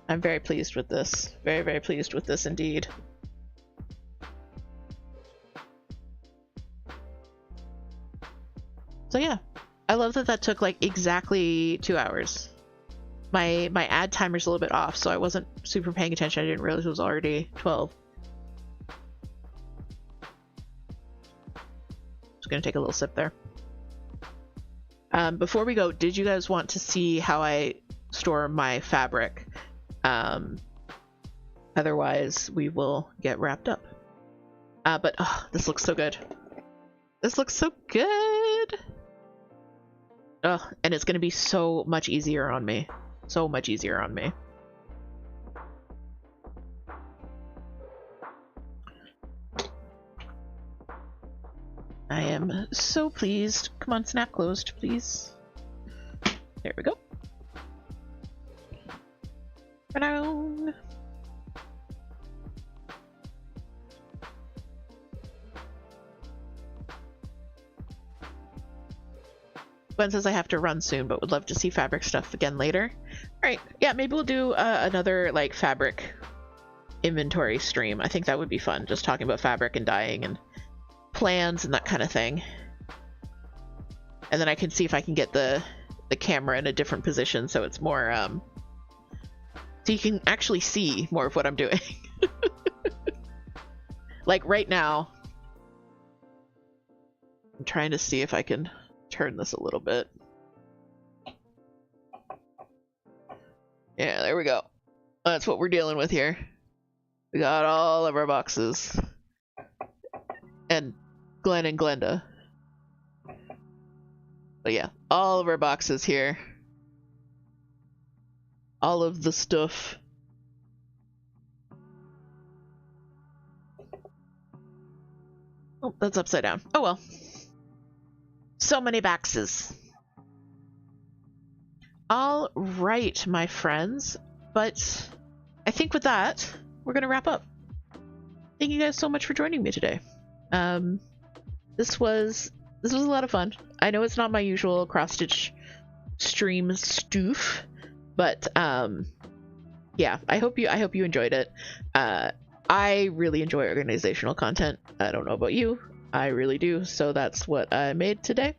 I'm very pleased with this. Very, very pleased with this indeed. So yeah, I love that that took like exactly 2 hours. My ad timer's a little bit off, so I wasn't super paying attention. I didn't realize it was already 12. Just gonna take a little sip there. Before we go, did you guys want to see how I store my fabric? Otherwise, we will get wrapped up. But oh, this looks so good. This looks so good. Oh, and it's gonna be so much easier on me. So much easier on me. I am so pleased. Come on, snap closed, please. There we go. Ba-down. Gwen says I have to run soon, but would love to see fabric stuff again later. Alright, yeah, maybe we'll do another, like, fabric inventory stream. I think that would be fun, just talking about fabric and dyeing and plans and that kind of thing. And then I can see if I can get the camera in a different position so it's more, so you can actually see more of what I'm doing. Like, right now, I'm trying to see if I can turn this a little bit. Yeah, there we go. That's what we're dealing with here. We got all of our boxes. And Glenn and Glenda. But yeah, all of our boxes here. All of the stuff. Oh, that's upside down. Oh well. So many boxes. All right, my friends. But I think with that, we're going to wrap up. Thank you guys so much for joining me today. This was a lot of fun. I know it's not my usual cross-stitch stream stoof, but yeah, I hope you enjoyed it. I really enjoy organizational content. I don't know about you. I really do. So that's what I made today.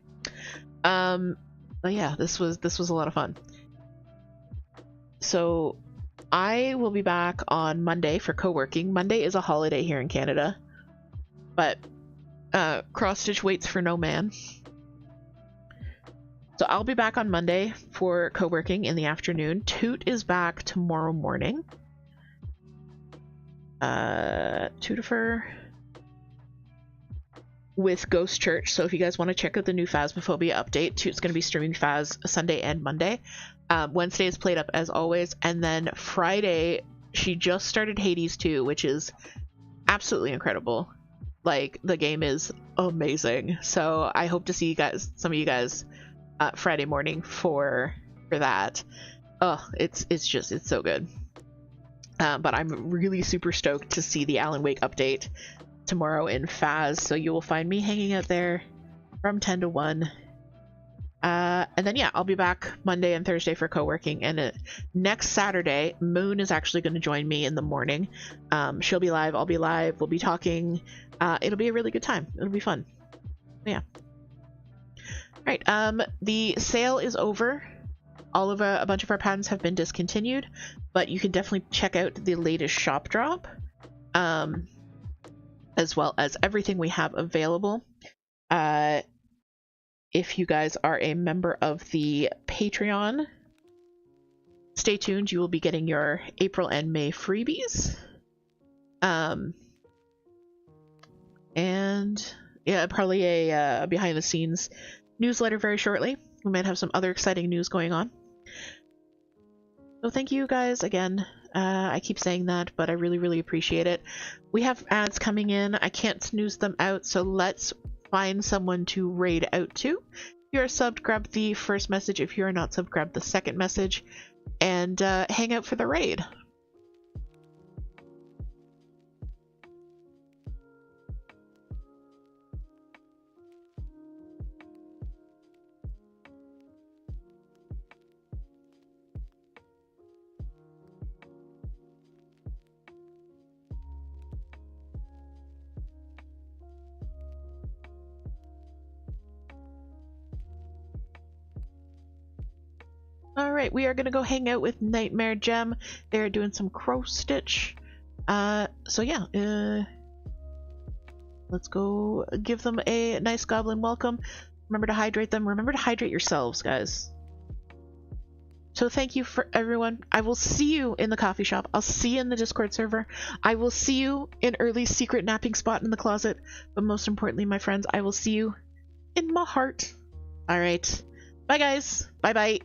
But yeah, this was a lot of fun. So I will be back on Monday for co-working. Monday is a holiday here in Canada, but cross-stitch waits for no man. So I'll be back on Monday for co-working in the afternoon. Toot is back tomorrow morning. Tootifer with Ghost Church. So if you guys want to check out the new Phasmophobia update, Toot's going to be streaming Phas Sunday and Monday. Wednesday is Played Up as always, and then Friday she just started Hades 2, which is absolutely incredible. Like, the game is amazing. So I hope to see you guys, some of you guys, Friday morning for that. Oh, it's so good. But I'm really super stoked to see the Alan Wake update tomorrow in Phas, so you will find me hanging out there from 10 to 1. And then yeah, I'll be back Monday and Thursday for co-working, and next Saturday Moon is actually going to join me in the morning. She'll be live, I'll be live, we'll be talking. It'll be a really good time. It'll be fun. Yeah. All right, the sale is over. All of a bunch of our patterns have been discontinued, but you can definitely check out the latest shop drop, as well as everything we have available. If you guys are a member of the Patreon, stay tuned. You will be getting your April and May freebies. And yeah, probably a behind the scenes newsletter very shortly. We might have some other exciting news going on. So thank you guys again. I keep saying that, but I really, really appreciate it. We have ads coming in. I can't snooze them out, so let's find someone to raid out to. If you're subbed, grab the first message. If you're not subbed, grab the second message, and hang out for the raid. Alright, we are going to go hang out with Nightmare Gem. They're doing some crow stitch. So yeah, let's go give them a nice goblin welcome. Remember to hydrate them. Remember to hydrate yourselves, guys. So thank you for everyone. I will see you in the coffee shop. I'll see you in the Discord server. I will see you in Early's secret napping spot in the closet. But most importantly, my friends, I will see you in my heart. Alright. Bye, guys. Bye-bye.